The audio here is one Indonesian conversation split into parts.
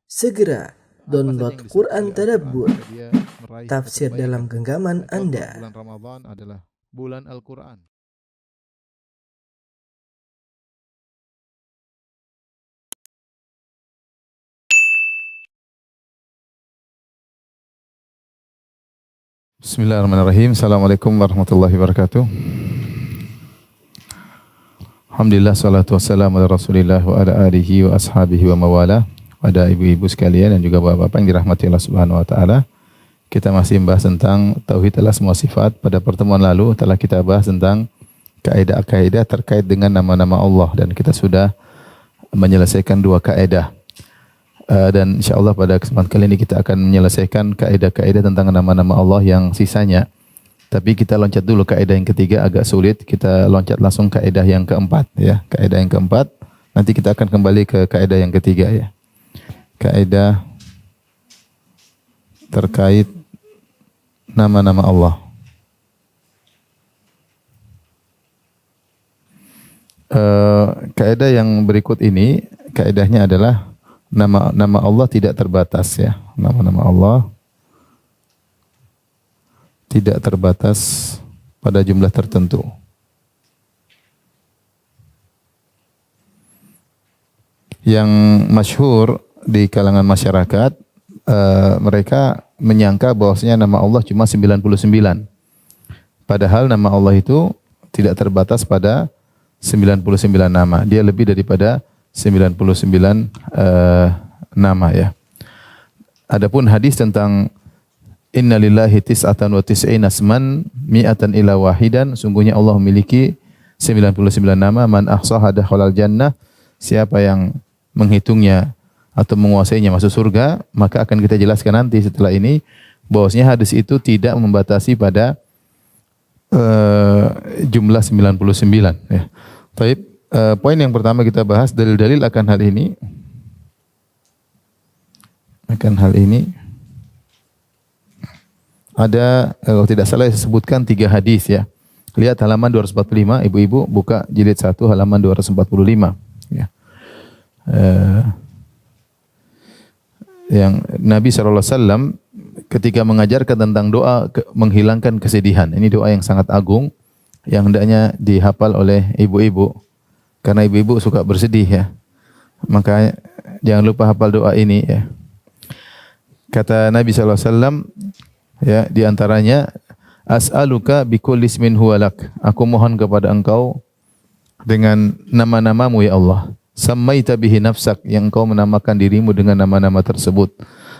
Segera download Apa saja yang Quran disebut oleh Tadabbur, Al-Quran, dia meraih tafsir keterbaik. dalam genggaman Dan Anda. bulan Ramadan adalah bulan Al-Quran. Bismillahirrahmanirrahim. Assalamualaikum warahmatullahi wabarakatuh. Alhamdulillah, salatu wassalamu ala rasulillah wa ala alihi wa ashabihi wa mawala. Pada ibu-ibu sekalian dan juga bapak-bapak yang dirahmati Allah Subhanahu wa taala. Kita masih membahas tentang tauhid adalah semua sifat. Pada pertemuan lalu telah kita bahas tentang kaidah-kaidah terkait dengan nama-nama Allah dan kita sudah menyelesaikan dua kaidah. Dan insyaallah pada kesempatan kali ini kita akan menyelesaikan kaidah-kaidah tentang nama-nama Allah yang sisanya. Tapi kita loncat dulu kaidah yang ketiga, agak sulit. Kita loncat langsung kaidah yang keempat ya. Kaidah yang keempat. Nanti kita akan kembali ke kaidah yang ketiga ya. Kaidah terkait nama-nama Allah. Kaidah yang berikut ini, kaidahnya adalah nama Allah tidak terbatas ya. Nama-nama Allah tidak terbatas pada jumlah tertentu. Yang masyhur di kalangan masyarakat, mereka menyangka bahwasanya nama Allah cuma 99. Padahal nama Allah itu tidak terbatas pada 99 nama. Dia lebih daripada 99 nama ya. Adapun hadis tentang Inna lillahi tis'atan wa tis'ina asman mi'atan ila wahidan. Sungguhnya Allah memiliki 99 nama. Man ahsaha dakhalal jannah. Siapa yang menghitungnya atau menguasainya masuk surga. Maka akan kita jelaskan nanti setelah ini bahwasanya hadis itu tidak membatasi pada jumlah 99 ya. Baik, poin yang pertama kita bahas dalil-dalil akan hal ini. Ada, kalau tidak salah saya sebutkan 3 hadis ya. Lihat halaman 245, ibu-ibu buka jilid 1 halaman 245 ya. Yang Nabi SAW ketika mengajarkan tentang doa menghilangkan kesedihan. Ini doa yang sangat agung yang hendaknya dihafal oleh ibu-ibu. Karena ibu-ibu suka bersedih ya. Maka jangan lupa hafal doa ini ya. Kata Nabi SAW, ya, di antaranya as'aluka bikulli ismin huwalak. Aku mohon kepada engkau dengan nama-namamu ya Allah. Sammaita bihi nafsak, yang engkau menamakan dirimu dengan nama-nama tersebut.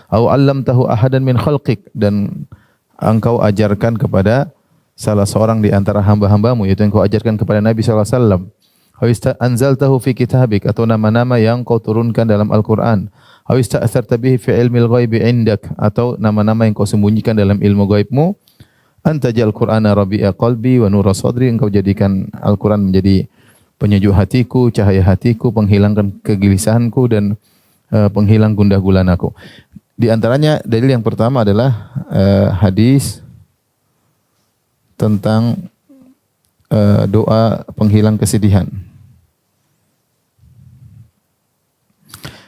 Au 'allamtahu ahadan min khalqik, dan engkau ajarkan kepada salah seorang di antara hamba-hambamu, yaitu engkau ajarkan kepada Nabi sallallahu alaihi wasallam. Au anzaltahu fi kitabik, atau nama-nama yang kau turunkan dalam Al-Qur'an. Au ista'tharta bihi fi ilmil ghaibi indak, atau nama-nama yang kau sembunyikan dalam ilmu gaibmu. Antajal Qur'ana rabi'a qalbi wa nura sadri, engkau jadikan Al-Qur'an menjadi penyejuk hatiku, cahaya hatiku, penghilangkan kegelisahanku dan penghilang gundah gulanaku. Di antaranya dalil yang pertama adalah hadis tentang doa penghilang kesedihan.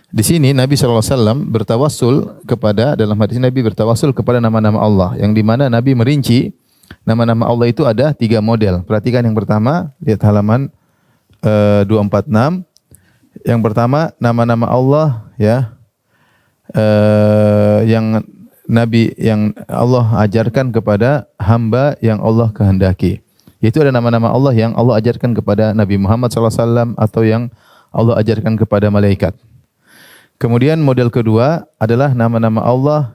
Di sini Nabi SAW bertawassul kepada, dalam hadis Nabi bertawassul kepada nama-nama Allah, yang di mana Nabi merinci nama-nama Allah itu ada 3 model. Perhatikan yang pertama, lihat halaman 246. Yang pertama nama-nama Allah ya, yang Nabi, yang Allah ajarkan kepada hamba yang Allah kehendaki. Yaitu ada nama-nama Allah yang Allah ajarkan kepada Nabi Muhammad SAW atau yang Allah ajarkan kepada malaikat. Kemudian model kedua adalah nama-nama Allah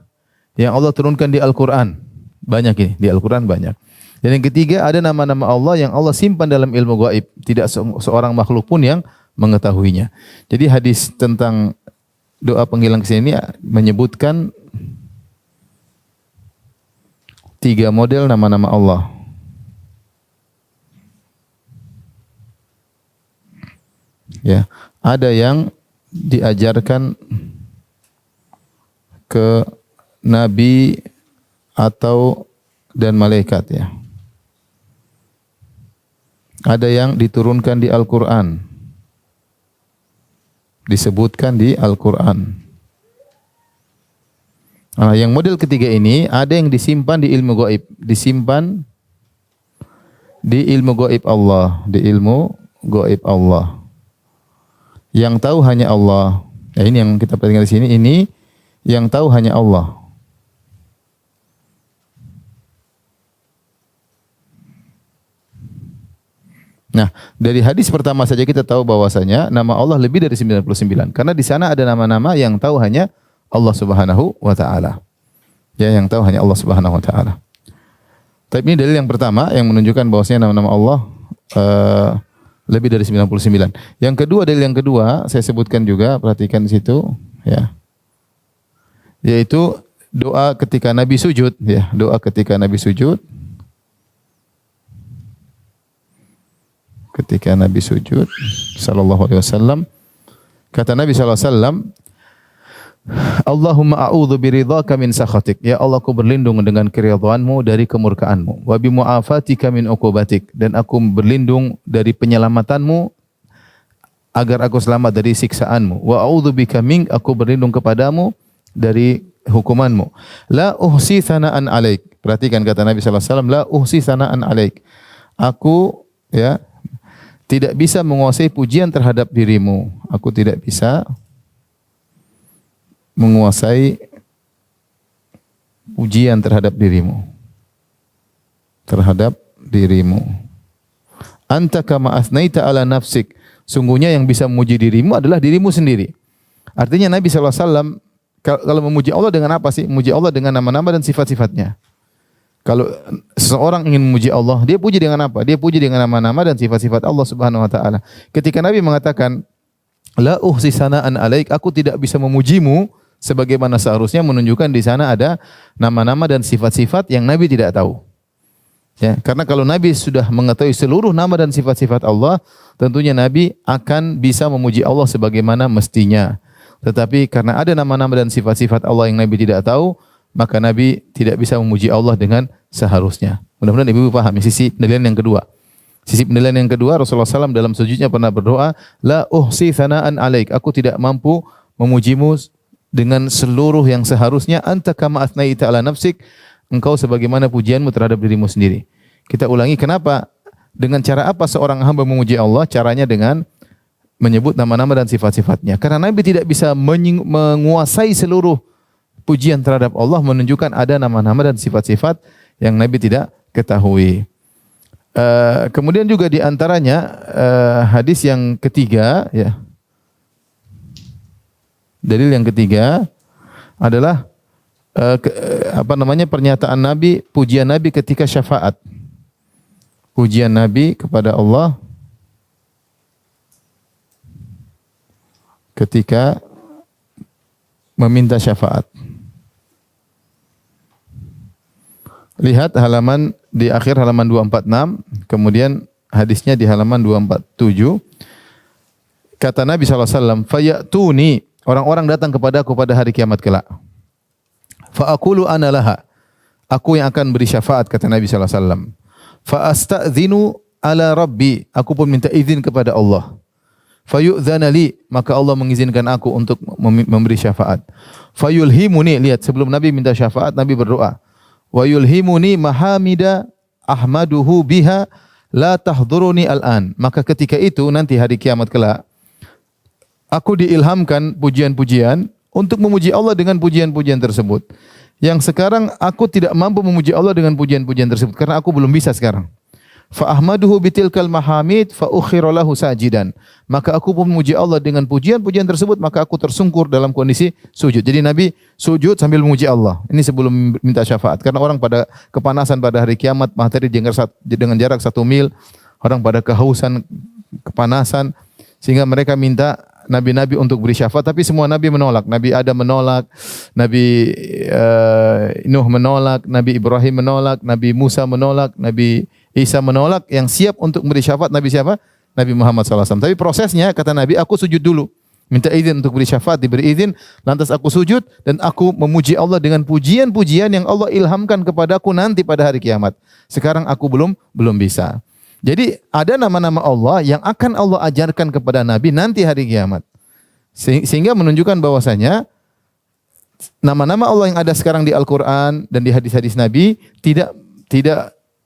yang Allah turunkan di Al-Quran. Banyak ini, di Al-Quran banyak. Dan yang ketiga ada nama-nama Allah yang Allah simpan dalam ilmu gaib. Tidak seorang makhluk pun yang mengetahuinya. Jadi hadis tentang doa penghilang kesedihan ini menyebutkan 3 model nama-nama Allah. Ya, ada yang diajarkan ke nabi atau dan malaikat ya. Ada yang diturunkan di Al-Qur'an. Disebutkan di Al-Qur'an. Yang model ketiga ini ada yang disimpan di ilmu gaib, disimpan di ilmu gaib Allah, di ilmu gaib Allah. Yang tahu hanya Allah. Nah, ini yang kita perhatikan di sini, ini yang tahu hanya Allah. Nah, dari hadis pertama saja kita tahu bahwasanya nama Allah lebih dari 99. Karena di sana ada nama-nama yang tahu hanya Allah Subhanahu wa taala. Ya, yang tahu hanya Allah Subhanahu wa taala. Tapi ini dalil yang pertama yang menunjukkan bahwasanya nama-nama Allah lebih dari 99. Yang kedua, dalil yang kedua saya sebutkan juga, perhatikan di situ ya. Yaitu doa ketika Nabi sujud ya, doa ketika Nabi sujud. Ketika Nabi sujud sallallahu alaihi wasallam, kata Nabi sallallahu alaihi wasallam, Allahumma a'udzu biridhaka min sakhatik. Ya Allah, aku berlindung dengan keridhaanmu dari kemurkaanmu. Wa bi mu'afatika min uqubatik. Dan aku berlindung dari penyelamatanmu agar aku selamat dari siksaanmu. Wa a'udzu bika min, aku berlindung kepadamu dari hukumanmu. La uhsi thana'an alaik. Perhatikan kata Nabi sallallahu alaihi wasallam, la uhsi thana'an alaik. Aku ya tidak bisa menguasai pujian terhadap dirimu. Aku tidak bisa menguasai pujian terhadap dirimu. Terhadap dirimu. Anta kama asnaita ala nafsik. Sungguhnya yang bisa memuji dirimu adalah dirimu sendiri. Artinya Nabi SAW kalau memuji Allah dengan apa sih? Memuji Allah dengan nama-nama dan sifat-sifatnya. Kalau seseorang ingin memuji Allah, dia puji dengan apa? Dia puji dengan nama-nama dan sifat-sifat Allah Subhanahu wa taala. Ketika Nabi mengatakan, "La uhsi sana'an alaik," aku tidak bisa memujimu sebagaimana seharusnya, menunjukkan di sana ada nama-nama dan sifat-sifat yang Nabi tidak tahu. Ya, karena kalau Nabi sudah mengetahui seluruh nama dan sifat-sifat Allah, tentunya Nabi akan bisa memuji Allah sebagaimana mestinya. Tetapi karena ada nama-nama dan sifat-sifat Allah yang Nabi tidak tahu, maka Nabi tidak bisa memuji Allah dengan seharusnya. Mudah-mudahan ibu paham sisi penilaian yang kedua. Sisi penilaian yang kedua, Rasulullah SAW dalam sujudnya pernah berdoa, La uhsi thana'an alaik. Aku tidak mampu memujimu dengan seluruh yang seharusnya. Anta kama asnaita ala nafsik. Engkau sebagaimana pujianmu terhadap dirimu sendiri. Kita ulangi, kenapa? Dengan cara apa seorang hamba memuji Allah? Caranya dengan menyebut nama-nama dan sifat-sifatnya. Karena Nabi tidak bisa menguasai seluruh pujian terhadap Allah, menunjukkan ada nama-nama dan sifat-sifat yang Nabi tidak ketahui. Kemudian juga di antaranya hadis yang ketiga, ya. Dalil yang ketiga adalah pernyataan Nabi, pujian Nabi ketika syafaat. Pujian Nabi kepada Allah ketika meminta syafaat. Lihat halaman di akhir halaman 246, kemudian hadisnya di halaman 247. Kata Nabi SAW, "Fayatuni," orang-orang datang kepadaku pada hari kiamat kelak. "Fa'aqulu ana laha," aku yang akan beri syafaat, kata Nabi SAW. "Fa'asta'zinu ala rabbi," aku pun minta izin kepada Allah. "Fayu'dzana li," maka Allah mengizinkan aku untuk memberi syafaat. "Fayulhimuni," lihat sebelum Nabi minta syafaat, Nabi berdoa. "Wa yulhimuni mahamida ahmaduhu biha la tahduruni al-an." Maka ketika itu nanti hari kiamat kelak, aku diilhamkan pujian-pujian untuk memuji Allah dengan pujian-pujian tersebut. Yang sekarang aku tidak mampu memuji Allah dengan pujian-pujian tersebut karena aku belum bisa sekarang. Fa ahmaduhu bitilkal mahamid fa ukhira lahu sajidan. Maka aku pun memuji Allah dengan pujian-pujian tersebut, maka aku tersungkur dalam kondisi sujud. Jadi Nabi sujud sambil memuji Allah. Ini sebelum minta syafaat. Karena orang pada kepanasan pada hari kiamat, matahari dengan jarak 1 mil, orang pada kehausan, kepanasan, sehingga mereka minta nabi-nabi untuk beri syafaat, tapi semua nabi menolak. Nabi Adam menolak, Nabi Nuh menolak, Nabi Ibrahim menolak, Nabi Musa menolak, Nabi Isa menolak. Yang siap untuk beri syafaat Nabi siapa? Nabi Muhammad SAW. Tapi prosesnya, kata Nabi, aku sujud dulu, minta izin untuk beri syafaat, diberi izin, lantas aku sujud dan aku memuji Allah dengan pujian-pujian yang Allah ilhamkan kepadaku nanti pada hari kiamat. Sekarang aku belum bisa. Jadi ada nama-nama Allah yang akan Allah ajarkan kepada Nabi nanti hari kiamat. Sehingga menunjukkan bahwasanya nama-nama Allah yang ada sekarang di Al-Qur'an dan di hadis-hadis Nabi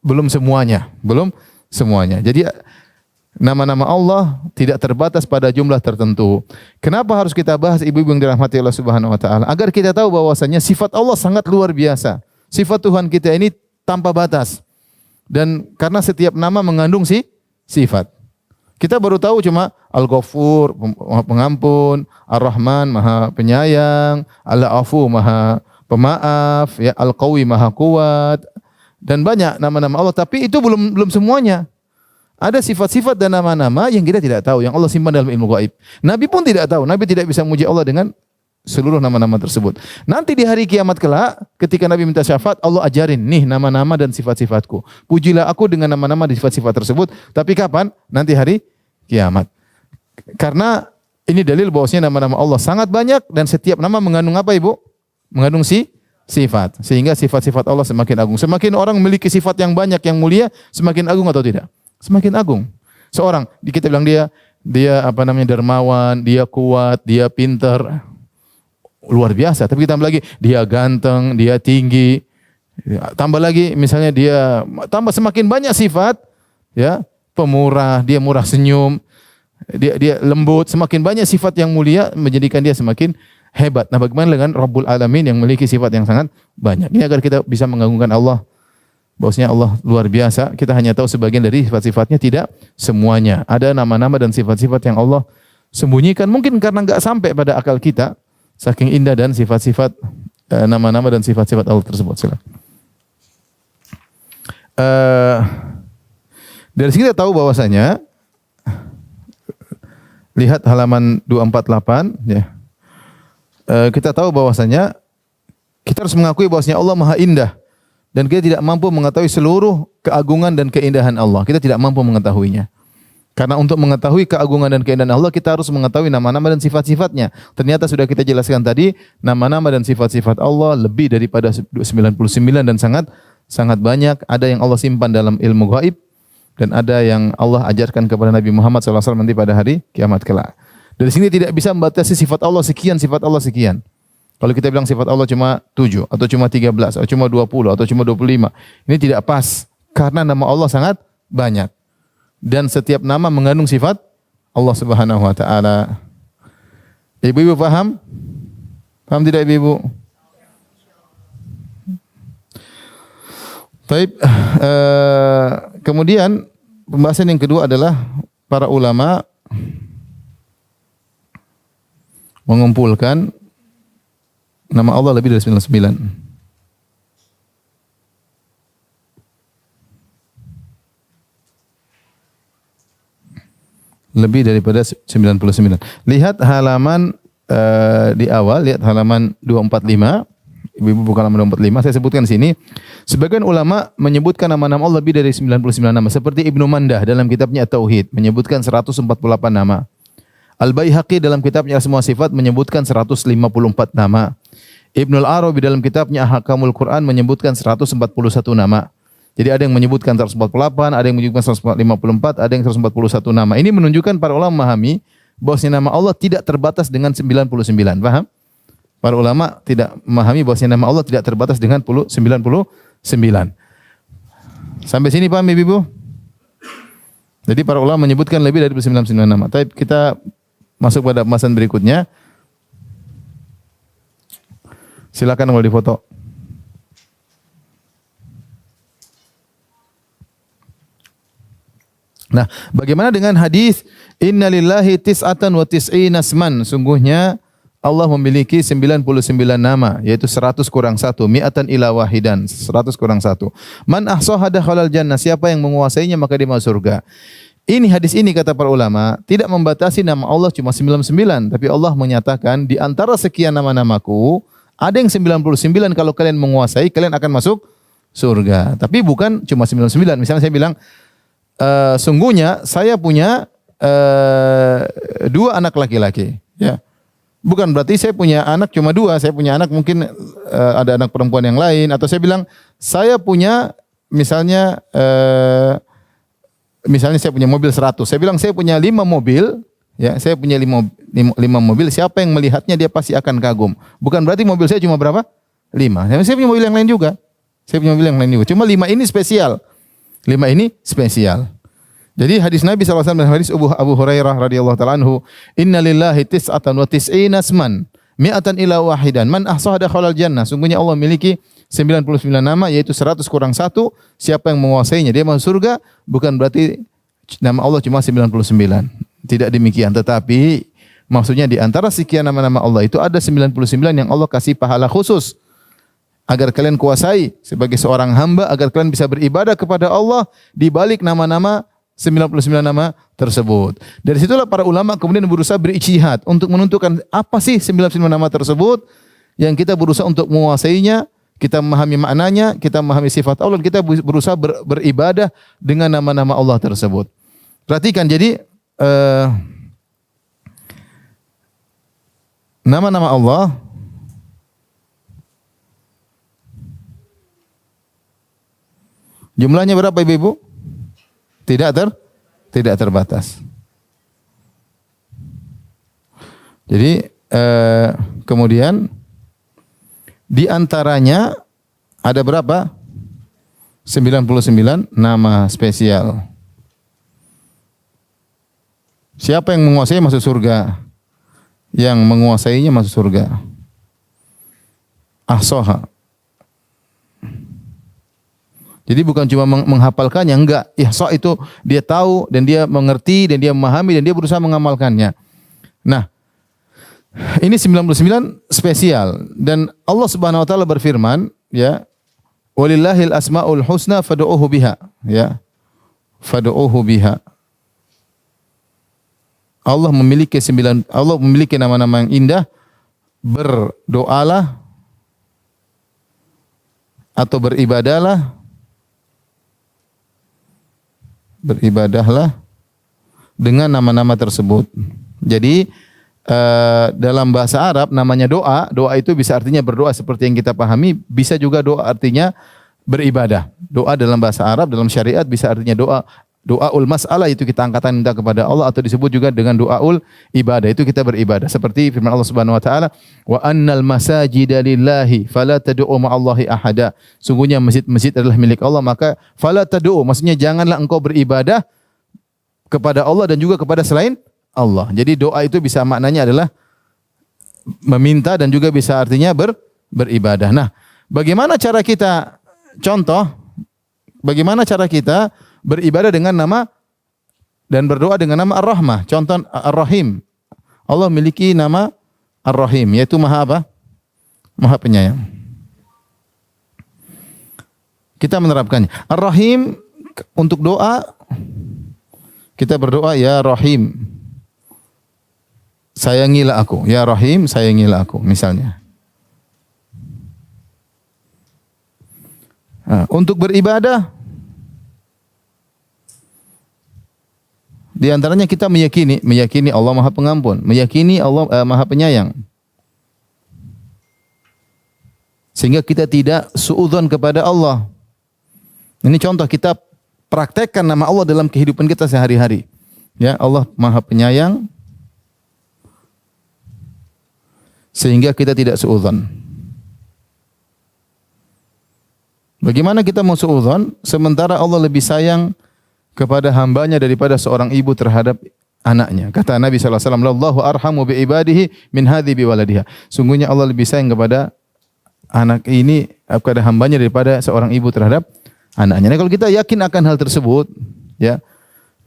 belum semuanya. Jadi nama-nama Allah tidak terbatas pada jumlah tertentu. Kenapa harus kita bahas ibu-ibu yang dirahmati Allah Subhanahu wa taala? Agar kita tahu bahwasanya sifat Allah sangat luar biasa. Sifat Tuhan kita ini tanpa batas. Dan karena setiap nama mengandung sifat. Kita baru tahu cuma Al-Ghafur, Maha Pengampun, Ar-Rahman, Maha Penyayang, Al-Afu, Maha Pemaaf, ya, Al-Qawi, Maha Kuat, dan banyak nama-nama Allah. Tapi itu belum semuanya. Ada sifat-sifat dan nama-nama yang kita tidak tahu, yang Allah simpan dalam ilmu gaib. Nabi pun tidak tahu. Nabi tidak bisa memuji Allah dengan seluruh nama-nama tersebut. Nanti di hari kiamat kelak, ketika Nabi minta syafaat, Allah ajarin, nih nama-nama dan sifat-sifatku. Pujilah aku dengan nama-nama dan sifat-sifat tersebut. Tapi kapan? Nanti hari kiamat. Karena ini dalil bahwasanya nama-nama Allah sangat banyak dan setiap nama mengandung apa, Ibu? Mengandung sifat. Sehingga sifat-sifat Allah semakin agung. Semakin orang memiliki sifat yang banyak, yang mulia, semakin agung atau tidak? Semakin agung. Seorang, kita bilang dia dermawan, dia kuat, dia pintar, luar biasa. Tapi kita tambah lagi, dia ganteng, dia tinggi. Tambah lagi misalnya dia semakin banyak sifat, ya, pemurah, dia murah senyum, dia lembut, semakin banyak sifat yang mulia menjadikan dia semakin hebat. Nah, bagaimana dengan Rabbul Alamin yang memiliki sifat yang sangat banyak? Ini agar kita bisa mengagungkan Allah. Bahwasanya Allah luar biasa. Kita hanya tahu sebagian dari sifat-sifatnya, tidak semuanya. Ada nama-nama dan sifat-sifat yang Allah sembunyikan, mungkin karena enggak sampai pada akal kita. Saking indah dan sifat-sifat nama-nama dan sifat-sifat Allah tersebut. Silakan. Dari sini kita tahu bahwasanya, lihat halaman 248, ya. Kita tahu bahwasanya kita harus mengakui bahwasanya Allah Maha Indah dan kita tidak mampu mengetahui seluruh keagungan dan keindahan Allah. Kita tidak mampu mengetahuinya. Karena untuk mengetahui keagungan dan keindahan Allah, kita harus mengetahui nama-nama dan sifat-sifatnya. Ternyata sudah kita jelaskan tadi, nama-nama dan sifat-sifat Allah lebih daripada 99 dan sangat banyak. Ada yang Allah simpan dalam ilmu gaib dan ada yang Allah ajarkan kepada Nabi Muhammad SAW nanti pada hari kiamat kelak. Dari sini tidak bisa membatasi sifat Allah sekian, sifat Allah sekian. Kalau kita bilang sifat Allah cuma 7 atau cuma 13 atau cuma 20 atau cuma 25, ini tidak pas karena nama Allah sangat banyak. Dan setiap nama mengandung sifat Allah Subhanahu wa taala. Ibu-ibu paham? Paham tidak ibu-ibu? Baik, kemudian pembahasan yang kedua adalah para ulama mengumpulkan nama Allah lebih dari 99. Lebih daripada 99. Lihat halaman di awal, lihat halaman 245. Ibu-ibu buka halaman 245. Saya sebutkan di sini. Sebagian ulama menyebutkan nama-nama Allah lebih dari 99 nama. Seperti Ibnu Mandah dalam kitabnya Tauhid menyebutkan 148 nama. Al-Baihaqi dalam kitabnya Semua Sifat menyebutkan 154 nama. Ibnul Arabi dalam kitabnya Ahkamul Quran menyebutkan 141 nama. Jadi ada yang menyebutkan 148, ada yang menyebutkan 154, ada yang 141 nama. Ini menunjukkan para ulama memahami bahwasanya nama Allah tidak terbatas dengan 99. Paham? Para ulama tidak memahami bahwasanya nama Allah tidak terbatas dengan 99. Sampai sini paham Ibu? Jadi para ulama menyebutkan lebih dari 99 nama. Tapi kita masuk pada pembahasan berikutnya. Silakan kalau difoto. Nah, bagaimana dengan hadis innalillahi tis'atan wa tis'ina asman? Sungguhnya Allah memiliki 99 nama, yaitu 100 kurang 1, mi'atan ila wahidan, 100 kurang 1. Man ahsaha dakhalal jannah, siapa yang menguasainya maka dia masuk surga. Ini hadis ini kata para ulama tidak membatasi nama Allah cuma 99, tapi Allah menyatakan di antara sekian nama-namaku ada yang 99 kalau kalian menguasai kalian akan masuk surga. Tapi bukan cuma 99. Misalnya saya bilang sungguhnya saya punya 2 anak laki-laki, ya. Bukan berarti saya punya anak cuma 2, saya punya anak mungkin ada anak perempuan yang lain, atau saya bilang saya punya misalnya saya punya mobil 100. Saya bilang saya punya 5 mobil, Ya, saya punya lima mobil, siapa yang melihatnya dia pasti akan kagum. Bukan berarti mobil saya cuma berapa? 5. Saya punya mobil yang lain juga. Saya punya mobil yang lain juga. Cuma 5 ini spesial. 5 ini spesial. Jadi hadis Nabi SAW dan hadis Abu Hurairah radhiyallahu taala anhu, "Inna lillahi tis'atan wa tis'ina asman, mi'atan ila wahidan, man ahsaha dakhalal jannah." Sungguhnya Allah memiliki 99 nama, yaitu 100 kurang 1. Siapa yang menguasainya dia masuk surga. Bukan berarti nama Allah cuma 99. Tidak demikian, tetapi maksudnya di antara sekian nama-nama Allah itu ada 99 yang Allah kasih pahala khusus agar kalian kuasai sebagai seorang hamba, agar kalian bisa beribadah kepada Allah di balik nama-nama 99 nama tersebut. Dari situlah para ulama kemudian berusaha berijtihad untuk menentukan apa sih 99 nama tersebut yang kita berusaha untuk menguasainya, kita memahami maknanya, kita memahami sifat Allah, kita berusaha beribadah dengan nama-nama Allah tersebut. Perhatikan, jadi nama-nama Allah jumlahnya berapa Ibu-ibu? Tidak terbatas. Jadi kemudian di antaranya ada berapa? 99 nama spesial. Siapa yang menguasai masuk surga? Yang menguasainya masuk surga. Ahsaha. Jadi bukan cuma menghafalkannya, enggak. Ihsa itu dia tahu dan dia mengerti dan dia memahami dan dia berusaha mengamalkannya. Nah, ini 99 spesial dan Allah Subhanahu wa taala berfirman, ya, walillahil asmaul husna fad'uuhu biha, ya. Fad'uuhu biha. Allah memiliki nama-nama yang indah, berdoalah atau beribadahlah dengan nama-nama tersebut. Jadi dalam bahasa Arab namanya doa. Doa itu bisa artinya berdoa seperti yang kita pahami, bisa juga doa artinya beribadah. Doa dalam bahasa Arab, dalam syariat bisa artinya doaul mas'alah, itu kita angkatan minta kepada Allah, atau disebut juga dengan doaul ibadah, itu kita beribadah. Seperti firman Allah Subhanahu wa taala, "Wa annal masajida lillahi fala tad'u ma'allahi ahada." Sungguhnya masjid-masjid adalah milik Allah, maka fala tad'u, maksudnya janganlah engkau beribadah kepada Allah dan juga kepada selain Allah. Jadi doa itu bisa maknanya adalah meminta dan juga bisa artinya beribadah. Nah, bagaimana cara kita bagaimana cara kita beribadah dengan nama dan berdoa dengan nama Ar-Rahmah? Contoh Ar-Rahim. Allah memiliki nama Ar-Rahim, yaitu Maha apa? Maha Penyayang. Kita menerapkannya. Ar-Rahim untuk doa, kita berdoa, ya Rahim, sayangilah aku. Ya Rahim, sayangilah aku, misalnya. Nah, untuk beribadah, di antaranya kita meyakini Allah Maha Pengampun, meyakini Allah Maha Penyayang. Sehingga kita tidak suudzon kepada Allah. Ini contoh, kita praktekkan nama Allah dalam kehidupan kita sehari-hari. Ya, Allah Maha Penyayang sehingga kita tidak suudzon. Bagaimana kita mau suudzon sementara Allah lebih sayang kepada hambanya daripada seorang ibu terhadap anaknya? Kata Nabi sallallahu alaihi wasallam, "Allahu arhamu bi ibadihi min hadhi bi waladiha." Sungguhnya Allah lebih sayang kepada anak ini, kepada hambanya daripada seorang ibu terhadap anaknya. Nah, kalau kita yakin akan hal tersebut, ya,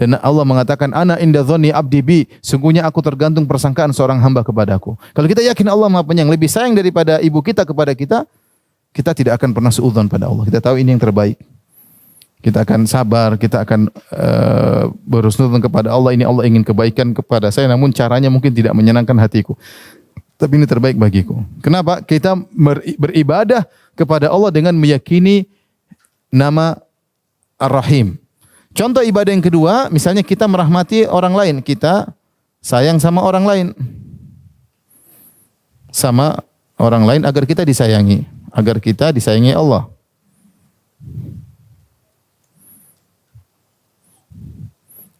dan Allah mengatakan, "Ana inda dzanni abdi bi," sungguhnya aku tergantung persangkaan seorang hamba kepadaku. Kalau kita yakin Allah Maha Penyayang, lebih sayang daripada ibu kita kepada kita, kita tidak akan pernah suudzon pada Allah. Kita tahu ini yang terbaik. Kita akan sabar, kita akan berhusnudzon kepada Allah. Ini Allah ingin kebaikan kepada saya, namun caranya mungkin tidak menyenangkan hatiku. Tapi ini terbaik bagiku. Kenapa? Kita beribadah kepada Allah dengan meyakini nama Ar-Rahim. Contoh ibadah yang kedua, misalnya kita merahmati orang lain, kita sayang sama orang lain. Sama orang lain agar kita disayangi, agar kita disayangi Allah.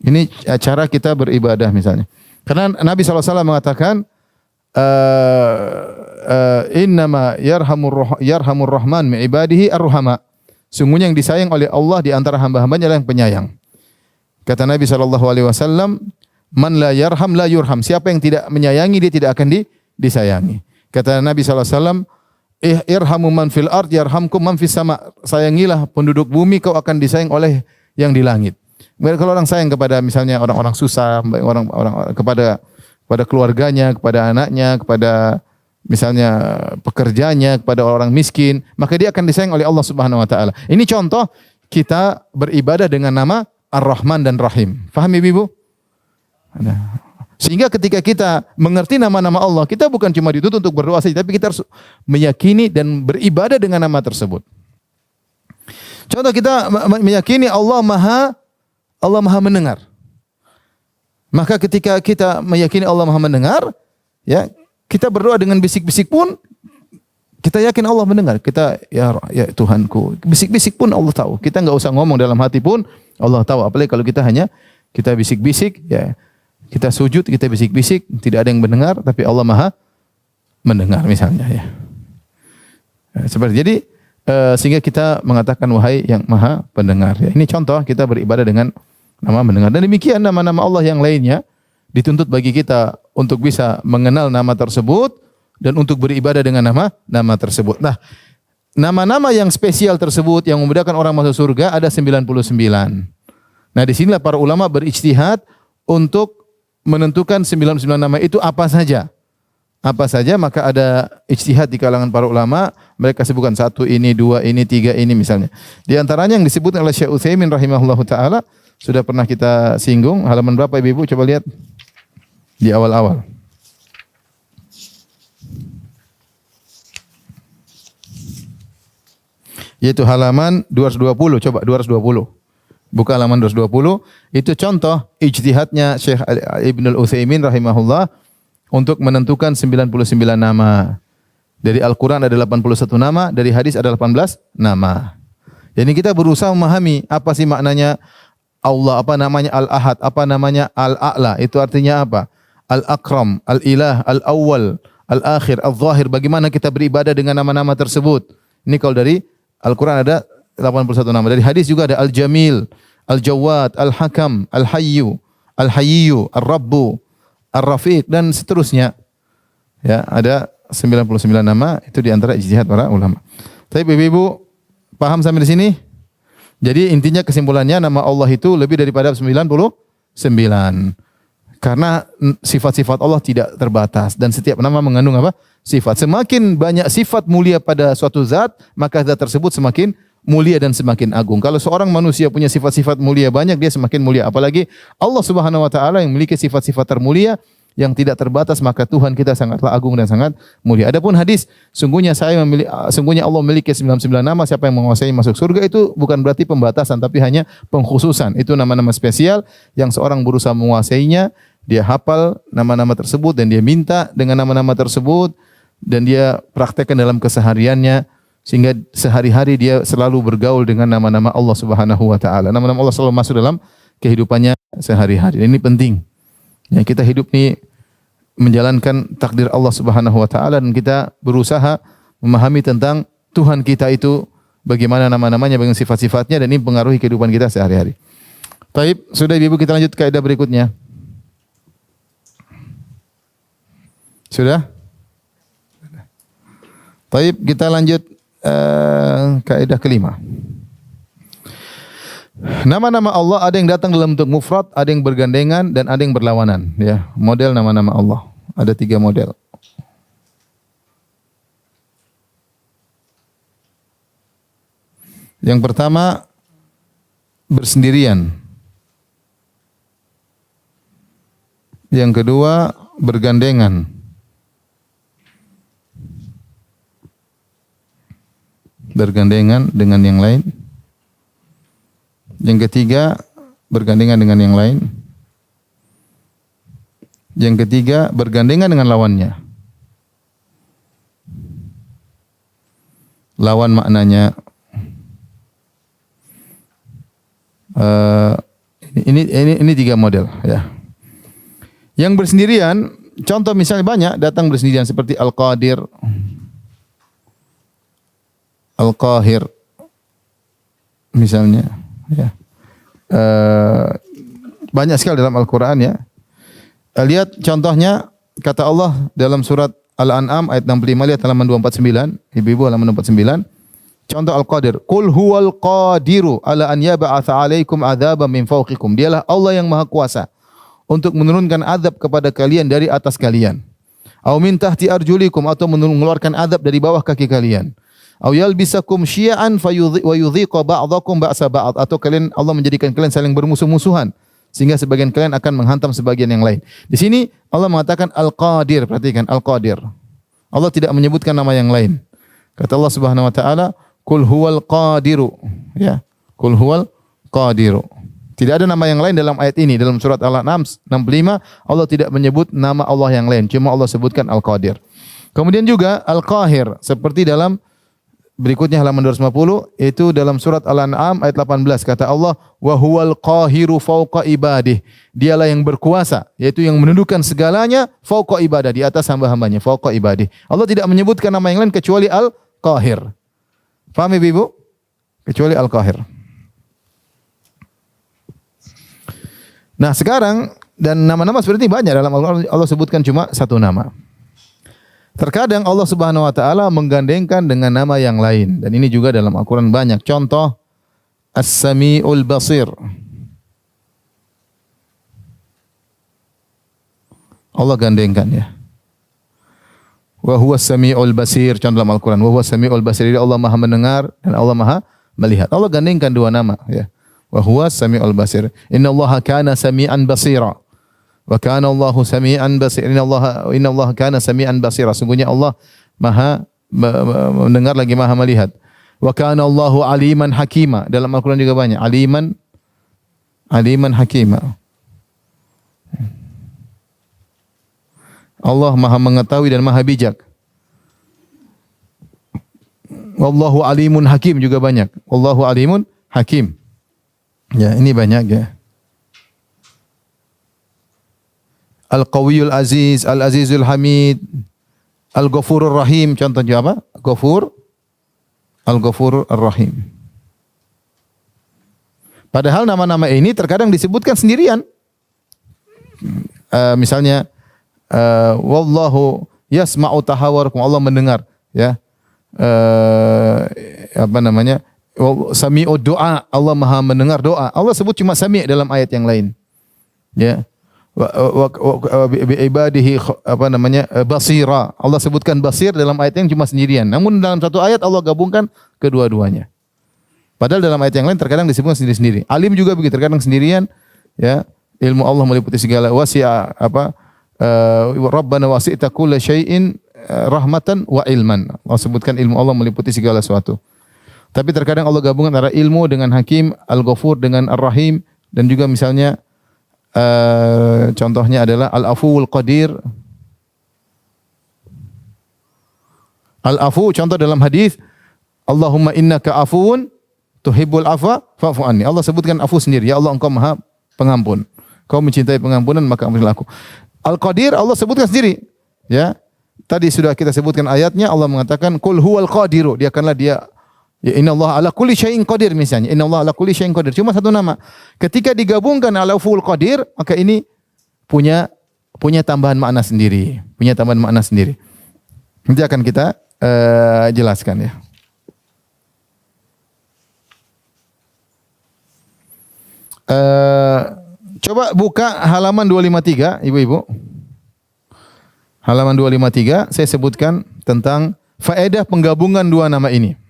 Ini cara kita beribadah misalnya. Karena Nabi SAW mengatakan innama yarhamur rahman min ibadihi ar-ruhama. Sungguhnya yang disayang oleh Allah di antara hamba-hambanya adalah yang penyayang. Kata Nabi SAW, man la yarham la yurham. Siapa yang tidak menyayangi dia tidak akan disayangi. Kata Nabi SAW, irhamu man fil ard yarhamkum man fis sama. Sayangilah penduduk bumi, kau akan disayang oleh yang di langit. Kalau orang sayang kepada misalnya orang-orang susah, orang kepada keluarganya, kepada anaknya, kepada misalnya pekerjanya, kepada orang miskin, maka dia akan disayang oleh Allah Subhanahu wa taala. Ini contoh kita beribadah dengan nama Ar-Rahman dan Rahim. Faham Ibu? Sehingga ketika kita mengerti nama-nama Allah, kita bukan cuma dituntut untuk berdoa saja, tapi kita harus meyakini dan beribadah dengan nama tersebut. Contoh kita meyakini Allah Maha mendengar. Maka ketika kita meyakini Allah Maha mendengar, ya, kita berdoa dengan bisik-bisik pun kita yakin Allah mendengar. Kita ya Tuhanku, bisik-bisik pun Allah tahu. Kita enggak usah ngomong dalam hati pun Allah tahu. Apalagi kalau kita bisik-bisik, ya. Kita sujud, kita bisik-bisik, tidak ada yang mendengar, tapi Allah Maha mendengar misalnya, ya. Seperti jadi sehingga kita mengatakan wahai yang Maha pendengar. Ya, ini contoh kita beribadah dengan nama mendengar. Dan demikian nama-nama Allah yang lainnya dituntut bagi kita untuk bisa mengenal nama tersebut dan untuk beribadah dengan nama tersebut. Nah, nama-nama yang spesial tersebut yang memudahkan orang masuk surga ada 99. Nah, di sinilah para ulama berijtihad untuk menentukan 99 nama itu apa saja. Apa saja, maka ada ijtihad di kalangan para ulama, mereka sebutkan 1 ini, 2 ini, 3 ini misalnya. Di antaranya yang disebutkan oleh Syekh Utsaimin rahimahullahu taala sudah pernah kita singgung, halaman berapa Ibu? Coba lihat di awal-awal. Yaitu halaman 220, coba 220. Buka halaman 220, itu contoh ijtihadnya Syekh Ibnul Utsaimin rahimahullah untuk menentukan 99 nama. Dari Al-Quran ada 81 nama, dari hadis ada 18 nama. Jadi kita berusaha memahami apa sih maknanya Allah, apa namanya Al-Ahad, apa namanya Al-A'la, itu artinya apa? Al-Akram, Al-Ilah, Al-Awwal, Al-Akhir, Al-Zahir, bagaimana kita beribadah dengan nama-nama tersebut. Ini kalau dari Al-Quran ada 81 nama. Dari hadis juga ada Al-Jamil, Al-Jawad, Al-Hakam, Al-Hayyu, Al-Hayyu, Ar-Rabbu, Ar-Rafiq, dan seterusnya. Ya, ada 99 nama, itu di antara ijtihad para ulama. Tapi Ibu-ibu paham sampai di sini? Jadi intinya kesimpulannya nama Allah itu lebih daripada 99. Karena sifat-sifat Allah tidak terbatas dan setiap nama mengandung apa? Sifat. Semakin banyak sifat mulia pada suatu zat, maka zat tersebut semakin mulia dan semakin agung. Kalau seorang manusia punya sifat-sifat mulia banyak, dia semakin mulia. Apalagi Allah Subhanahu wa taala yang memiliki sifat-sifat termulia yang tidak terbatas, maka Tuhan kita sangatlah agung dan sangat mulia. Adapun hadis, sungguhnya Allah memiliki 99 nama, siapa yang menguasai masuk surga, itu bukan berarti pembatasan tapi hanya pengkhususan. Itu nama-nama spesial yang seorang berusaha menguasainya, dia hafal nama-nama tersebut dan dia minta dengan nama-nama tersebut dan dia praktekkan dalam kesehariannya sehingga sehari-hari dia selalu bergaul dengan nama-nama Allah Subhanahu wa taala. Nama-nama Allah selalu masuk dalam kehidupannya sehari-hari. Ini penting. Ya, kita hidup ini menjalankan takdir Allah Subhanahu wa taala dan kita berusaha memahami tentang Tuhan kita itu bagaimana nama-namanya, bagaimana sifat-sifatnya, dan ini mempengaruhi kehidupan kita sehari-hari. Taib, sudah Ibu, kita lanjut kaidah berikutnya. Sudah? Taib, kita lanjut kaidah kelima. Nama-nama Allah ada yang datang dalam bentuk mufrad, ada yang bergandengan, dan ada yang berlawanan. Ya, model nama-nama Allah ada 3 model. Yang pertama bersendirian. Yang kedua bergandengan. Bergandengan dengan yang lain. Yang ketiga bergandengan dengan yang lain. Yang ketiga bergandengan dengan lawannya. Lawan maknanya ini 3 model ya. Yang bersendirian, contoh misalnya banyak datang bersendirian seperti Al-Qadir, Al-Qahir misalnya, ya. Banyak sekali dalam Al-Quran ya. Lihat contohnya kata Allah dalam surat Al-An'am ayat 65, lihat halaman 249, ibu-ibu halaman 249. Contoh Al-Qadir, Qul huwal qadiru ala an yab'atsa 'alaikum 'adzaban min fawqikum. Dialah Allah yang Maha Kuasa untuk menurunkan azab kepada kalian dari atas kalian. Aw min tahti arjulikum, atau mengeluarkan azab dari bawah kaki kalian. Aw yalbisakum syi'an wa yudhiqa ba'dakum ba'sa ba'd, atau kalian Allah menjadikan kalian saling bermusuh-musuhan sehingga sebagian kalian akan menghantam sebagian yang lain. Di sini Allah mengatakan Al-Qadir, perhatikan Al-Qadir. Allah tidak menyebutkan nama yang lain. Kata Allah Subhanahu wa taala, Qul huwal qadiru, ya. Qul huwal qadiru. Tidak ada nama yang lain dalam ayat ini. Dalam surat Al-An'am 65 Allah tidak menyebut nama Allah yang lain, cuma Allah sebutkan Al-Qadir. Kemudian juga Al-Qahir, seperti dalam berikutnya halaman 250, itu dalam surat Al-An'am ayat 18 kata Allah, wa huwal qahiru fawqa ibadih. Dialah yang berkuasa, yaitu yang menundukkan segalanya fawqa ibadah, di atas hamba-hambanya, fawqa ibadih. Allah tidak menyebutkan nama yang lain kecuali Al-Qahir. Paham Ibu? Kecuali Al-Qahir. Nah, sekarang dan nama-nama seperti ini banyak dalam Al-Quran, Allah sebutkan cuma satu nama. Terkadang Allah Subhanahu wa taala menggandengkan dengan nama yang lain, dan ini juga dalam Al-Quran banyak. Contoh As-Sami'ul Basir. Allah gandengkan ya. Wa huwas sami'ul basir, contoh dalam Al-Quran. Wa huwas sami'ul basir, Allah Maha mendengar dan Allah Maha melihat. Allah gandengkan dua nama ya. Wa huwas sami'ul basir. Innallaha kana sami'an basira. Wa kana Allahu sami'an basir. Innallaha kana sami'an basira. Sungguhnya Allah Maha mendengar lagi Maha melihat. Wa kana Allahu aliman hakima. Dalam Al-Quran juga banyak. Aliman hakima. Allah Maha mengetahui dan Maha bijak. Wallahu alimun hakim juga banyak. Wallahu alimun hakim. Ya, ini banyak ya. Al-Qawiyul Aziz, Al-Azizul Hamid, Al-Ghafurur Rahim, contohnya apa? Ghafur, Al-Ghafurur Rahim. Padahal nama-nama ini terkadang disebutkan sendirian. Misalnya wallahu yasma'u tahawurakum, Allah mendengar ya. Sami'u doa, Allah Maha mendengar doa. Allah sebut cuma sami' dalam ayat yang lain. Ya. Bi ibadihi basira. Allah sebutkan basir dalam ayat yang cuma sendirian. Namun dalam satu ayat Allah gabungkan kedua-duanya. Padahal dalam ayat yang lain terkadang disebutkan sendiri-sendiri. Alim juga begitu, terkadang sendirian ya. Ilmu Allah meliputi segala, wasi'a Rabbana wasi'ta kulla syai'in rahmatan wa ilman. Allah sebutkan ilmu Allah meliputi segala sesuatu. Tapi terkadang Allah gabungkan antara ilmu dengan hakim, Al-Ghafur dengan Ar-Rahim, dan juga misalnya contohnya adalah Al-Afuwul Qadir. Al-Afu, contoh dalam hadis, Allahumma innaka afuwun tuhibbul afwa fa'fu anni. Allah sebutkan afu sendiri. Ya Allah, Engkau Maha Pengampun. Kau mencintai pengampunan, maka ampunilah aku. Al-Qadir Allah sebutkan sendiri. Ya. Tadi sudah kita sebutkan ayatnya, Allah mengatakan qul huwal qadiru, diakanlah dia. Ya, innallaha ala kulli syai'in qadir misalnya. Innallaha ala kulli syai'in qadir. Cuma satu nama. Ketika digabungkan al-Afuwul Qadir, maka ini punya tambahan makna sendiri. Punya tambahan makna sendiri. Nanti akan kita jelaskan ya. Coba buka halaman 253, ibu-ibu. Halaman 253, saya sebutkan tentang faedah penggabungan dua nama ini.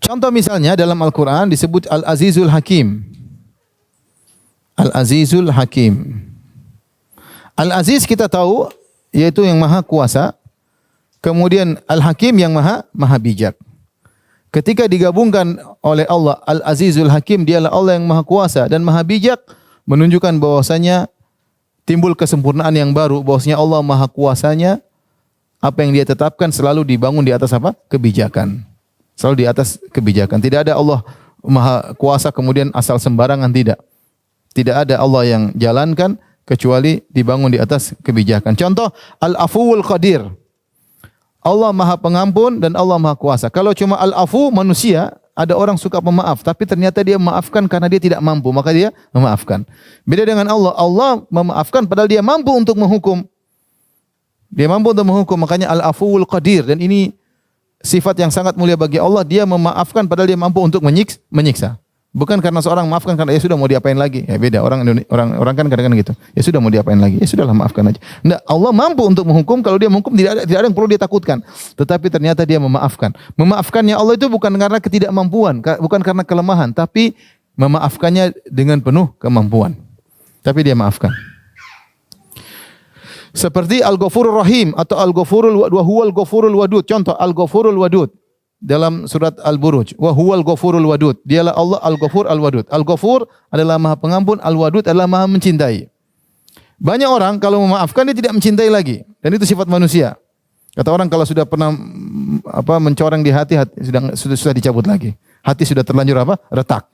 Contoh misalnya dalam Al-Quran disebut Al-Azizul Hakim. Al-Azizul Hakim. Al-Aziz kita tahu yaitu yang maha kuasa. Kemudian Al-Hakim yang maha bijak. Ketika digabungkan oleh Allah Al-Azizul Hakim, dialah Allah yang maha kuasa dan maha bijak, menunjukkan bahwasanya timbul kesempurnaan yang baru, bahwasanya Allah maha kuasanya, apa yang dia tetapkan selalu dibangun di atas apa? Kebijakan. Selalu di atas kebijakan. Tidak ada Allah maha kuasa kemudian asal sembarangan, tidak. Tidak ada Allah yang jalankan kecuali dibangun di atas kebijakan. Contoh Al-Afuwul Qadir. Allah Maha Pengampun dan Allah Maha Kuasa. Kalau cuma Al-Afu manusia, ada orang suka pemaaf, tapi ternyata dia memaafkan karena dia tidak mampu, maka dia memaafkan. Beda dengan Allah. Allah memaafkan padahal dia mampu untuk menghukum. Dia mampu untuk menghukum, makanya Al-Afuwul Qadir, dan ini sifat yang sangat mulia bagi Allah. Dia memaafkan padahal dia mampu untuk menyiksa. Bukan karena seorang maafkan karena ya sudah mau diapain lagi. Ya beda, orang kan kadang-kadang gitu. Ya sudah mau diapain lagi. Ya sudahlah maafkan aja. Enggak, Allah mampu untuk menghukum. Kalau dia menghukum tidak ada yang perlu dia takutkan. Tetapi ternyata dia memaafkan. Memaafkannya Allah itu bukan karena ketidakmampuan, bukan karena kelemahan, tapi memaafkannya dengan penuh kemampuan. Tapi dia maafkan. Seperti Al-Ghafurur Rahim atau Al-Ghafurul wa huwal Ghafurul Wadud. Contoh Al-Ghafurul Wadud dalam surat Al-Buruj, wa huwal Ghafurul Wadud. Dialah Allah Al-Ghafur Al-Wadud. Al-Ghafur adalah Maha Pengampun, Al-Wadud adalah Maha mencintai. Banyak orang kalau memaafkan dia tidak mencintai lagi, dan itu sifat manusia. Kata orang kalau sudah pernah mencoreng di hati sudah dicabut lagi. Hati sudah terlanjur retak.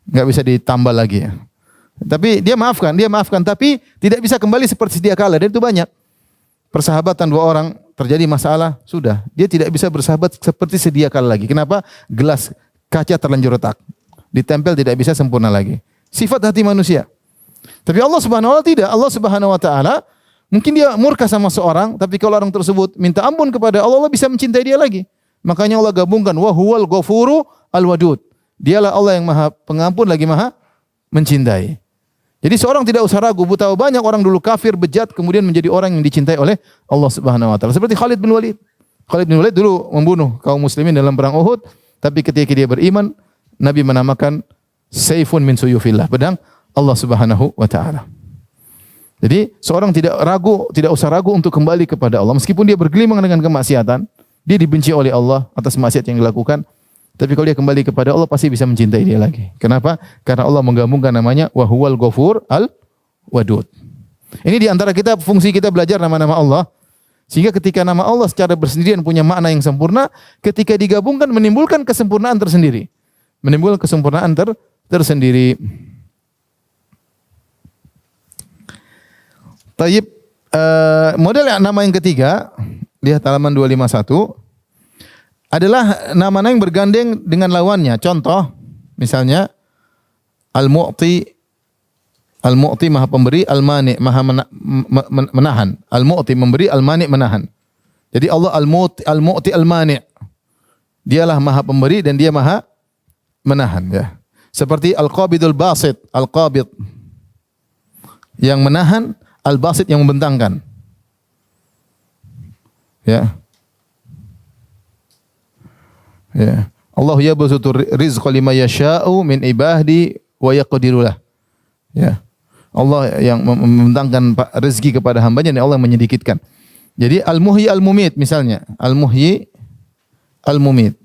Enggak bisa ditambal lagi ya. Tapi dia maafkan, tapi tidak bisa kembali seperti sedia kala. Dan itu banyak. Persahabatan dua orang terjadi masalah, sudah. Dia tidak bisa bersahabat seperti sedia kala lagi. Kenapa? Gelas kaca terlanjur retak. Ditempel tidak bisa sempurna lagi. Sifat hati manusia. Tapi Allah Subhanahu wa taala tidak. Allah Subhanahu wa taala mungkin dia murka sama seorang, tapi kalau orang tersebut minta ampun kepada Allah, Allah bisa mencintai dia lagi. Makanya Allah gabungkan wa huwal ghafuru al-wadud. Dialah Allah yang Maha Pengampun lagi Maha mencintai. Jadi seorang tidak usah ragu. Betapa banyak orang dulu kafir, bejat, kemudian menjadi orang yang dicintai oleh Allah Subhanahu wa taala. Seperti Khalid bin Walid. Khalid bin Walid dulu membunuh kaum muslimin dalam perang Uhud, tapi ketika dia beriman, Nabi menamakan Saifun min suyufillah, pedang Allah Subhanahu wa taala. Jadi seorang tidak usah ragu untuk kembali kepada Allah. Meskipun dia bergelimang dengan kemaksiatan, dia dibenci oleh Allah atas maksiat yang dilakukan. Tapi kalau dia kembali kepada Allah pasti bisa mencintai dia lagi. Kenapa? Karena Allah menggabungkan namanya wa huwal ghafur al-wadud. Ini di antara fungsi kita belajar nama-nama Allah. Sehingga ketika nama Allah secara bersendirian punya makna yang sempurna, ketika digabungkan menimbulkan kesempurnaan tersendiri. Menimbulkan kesempurnaan tersendiri. Tayyib, model nama yang ketiga, lihat halaman 251. Adalah nama-nama yang bergandeng dengan lawannya. Contoh, misalnya Al-Mu'ti Maha Pemberi, Al-Mani Maha menahan. Al-Mu'ti memberi, Al-Mani menahan. Jadi Allah Al-Mu'ti Al-Mani. Dialah Maha Pemberi dan Dia Maha menahan ya. Seperti Al-Qabidul Basit, Al-Qabid yang menahan, Al-Basit yang membentangkan. Ya. Ya. Allah yabsutu rizqa liman yasha'u min ibadi wa yaqdiru lah. Ya. Allah yang membentangkan rezeki kepada hambanya dan Allah yang menyedikitkan. Jadi Al-Muhyi Al-Mumit misalnya. Al-Muhyi Al-Mumit.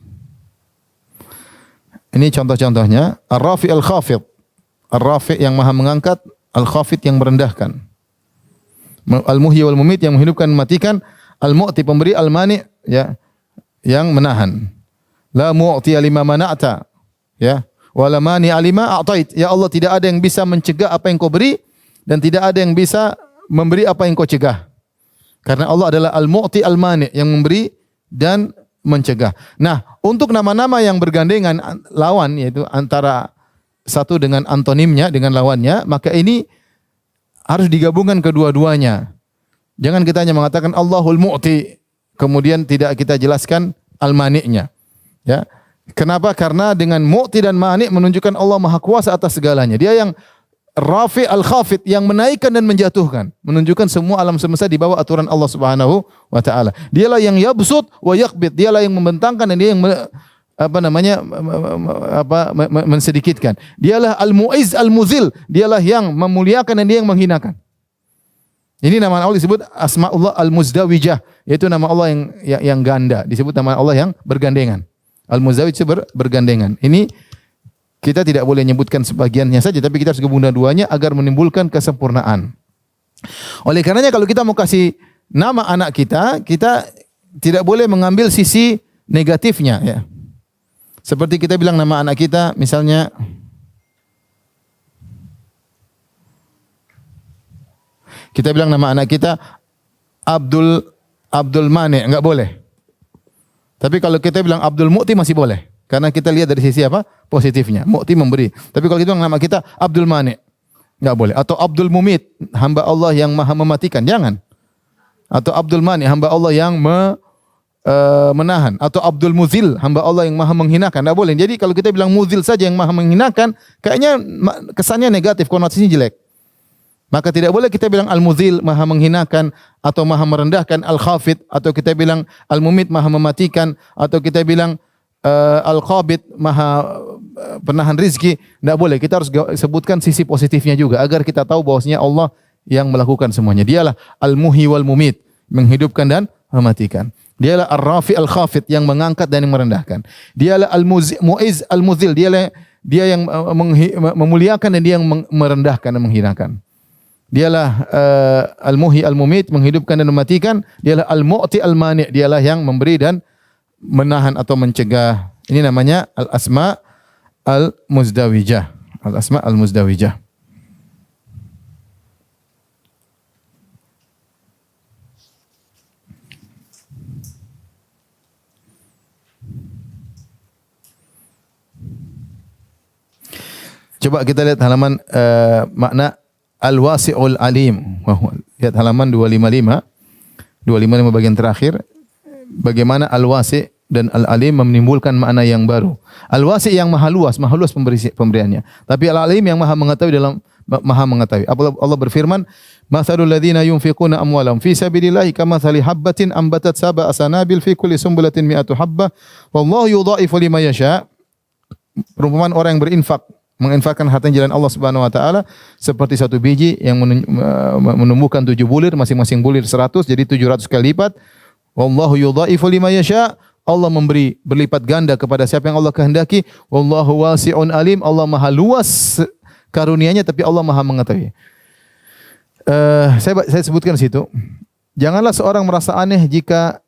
Ini contoh-contohnya. Ar-Rafi Al-Khafid. Ar-Rafi yang maha mengangkat, Al-Khafid yang merendahkan. Al-Muhyi Al-Mumit yang menghidupkan mematikan, Al-Mu'ti pemberi, Al-Mani ya yang menahan. La mu'tiya lima mana'ta ya wala mani'a lima a'tait. Ya Allah, tidak ada yang bisa mencegah apa yang kau beri dan tidak ada yang bisa memberi apa yang kau cegah. Karena Allah adalah Al-Mu'ti Al-Mani yang memberi dan mencegah. Nah, untuk nama-nama yang bergandengan lawan yaitu antara satu dengan antonimnya dengan lawannya, maka ini harus digabungkan kedua-duanya. Jangan kita hanya mengatakan Allahul Mu'ti kemudian tidak kita jelaskan Al-Mani'-nya. Ya. Kenapa? Karena dengan Mu'ti dan Mani' menunjukkan Allah Maha Kuasa atas segalanya. Dia yang Rafi Al-Khafid, yang menaikkan dan menjatuhkan, menunjukkan semua alam semesta di bawah aturan Allah Subhanahu wa taala. Dialah yang yabsut wa yaqbid, dialah yang membentangkan dan dia yang mensedikitkan. Dialah Al-Mu'izz Al-Muzil, dialah yang memuliakan dan dia yang menghinakan. Ini nama Allah disebut Asmaullah Al-Muzdawijah, yaitu nama Allah yang ganda, disebut nama Allah yang bergandengan. Al-Muzawwij bergandengan. Ini kita tidak boleh menyebutkan sebagiannya saja, tapi kita harus gabungkan duanya agar menimbulkan kesempurnaan. Oleh karenanya kalau kita mau kasih nama anak kita, kita tidak boleh mengambil sisi negatifnya ya. Seperti kita bilang nama anak kita misalnya Kita bilang nama anak kita Abdul Mani, enggak boleh. Tapi kalau kita bilang Abdul Mu'ti masih boleh. Karena kita lihat dari sisi apa? Positifnya. Mu'ti memberi. Tapi kalau kita bilang nama kita Abdul Mani, enggak boleh. Atau Abdul Mumit, hamba Allah yang maha mematikan. Jangan. Atau Abdul Mani, hamba Allah yang menahan. Atau Abdul Muzil, hamba Allah yang maha menghinakan. Enggak boleh. Jadi kalau kita bilang Muzil saja yang maha menghinakan, kayaknya kesannya negatif, konotasinya jelek. Maka tidak boleh kita bilang Al-Muzil, maha menghinakan, atau maha merendahkan, Al-Khafid, atau kita bilang Al-Mumit, maha mematikan, atau kita bilang Al-Qabid, maha penahan rizki. Tidak boleh, kita harus sebutkan sisi positifnya juga, agar kita tahu bahwasanya Allah yang melakukan semuanya. Dialah Al-Muhyi wal Mumit, menghidupkan dan mematikan. Dialah Ar-Rafi Al-Khafid, yang mengangkat dan yang merendahkan. Dialah Al-Mu'iz Al-Muzil, dia yang memuliakan dan dia yang merendahkan dan menghinakan. Dialah Al-Muhyi Al-Mumit, menghidupkan dan mematikan. Dialah Al-Mu'ti Al-Mani', dialah yang memberi dan menahan atau mencegah. Ini namanya Al-Asma Al-Muzdawijah. Al-Asma Al-Muzdawijah. Coba kita lihat halaman makna Al-Wasi'ul Alim. Lihat halaman 255. 255 bagian terakhir. Bagaimana Al-Wasi' dan Al-Alim menimbulkan makna yang baru. Al-Wasi' yang maha luas pemberiannya. Tapi Al-Alim yang maha mengetahui dalam maha mengetahui. Allah berfirman, "Matsalul ladzina yunfiquna amwalahum fi sabilillahi kamatsali habbatin ambatat sab'a sanabil fi kulli sumbulatin mi'atu habbah wallahu yudha'ifu liman yasha." Perumpamaan orang yang menginfakkan hartanya jalan Allah Subhanahu wa taala seperti satu biji yang menumbuhkan 7 bulir, masing-masing bulir 100, jadi 700 kali lipat. Wallahu yudha'ifu liman yasha. Allah memberi berlipat ganda kepada siapa yang Allah kehendaki. Wallahu wasi'un alim. Allah maha luas karunia-Nya, tapi Allah maha mengetahui. Saya sebutkan di situ. Janganlah seorang merasa aneh jika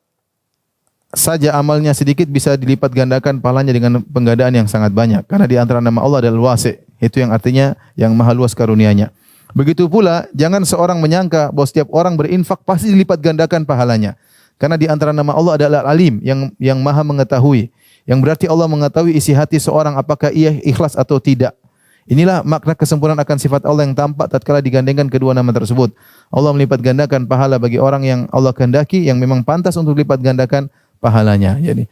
saja amalnya sedikit bisa dilipat gandakan pahalanya dengan penggandaan yang sangat banyak. Karena di antara nama Allah adalah Wasi', itu yang artinya yang maha luas karunia-Nya. Begitu pula jangan seorang menyangka bahwa setiap orang berinfak pasti dilipat gandakan pahalanya. Karena di antara nama Allah adalah Alim, yang maha mengetahui. Yang berarti Allah mengetahui isi hati seorang apakah ia ikhlas atau tidak. Inilah makna kesempurnaan akan sifat Allah yang tampak tatkala digandengkan kedua nama tersebut. Allah melipat gandakan pahala bagi orang yang Allah kehendaki, yang memang pantas untuk dilipat gandakan pahalanya. Jadi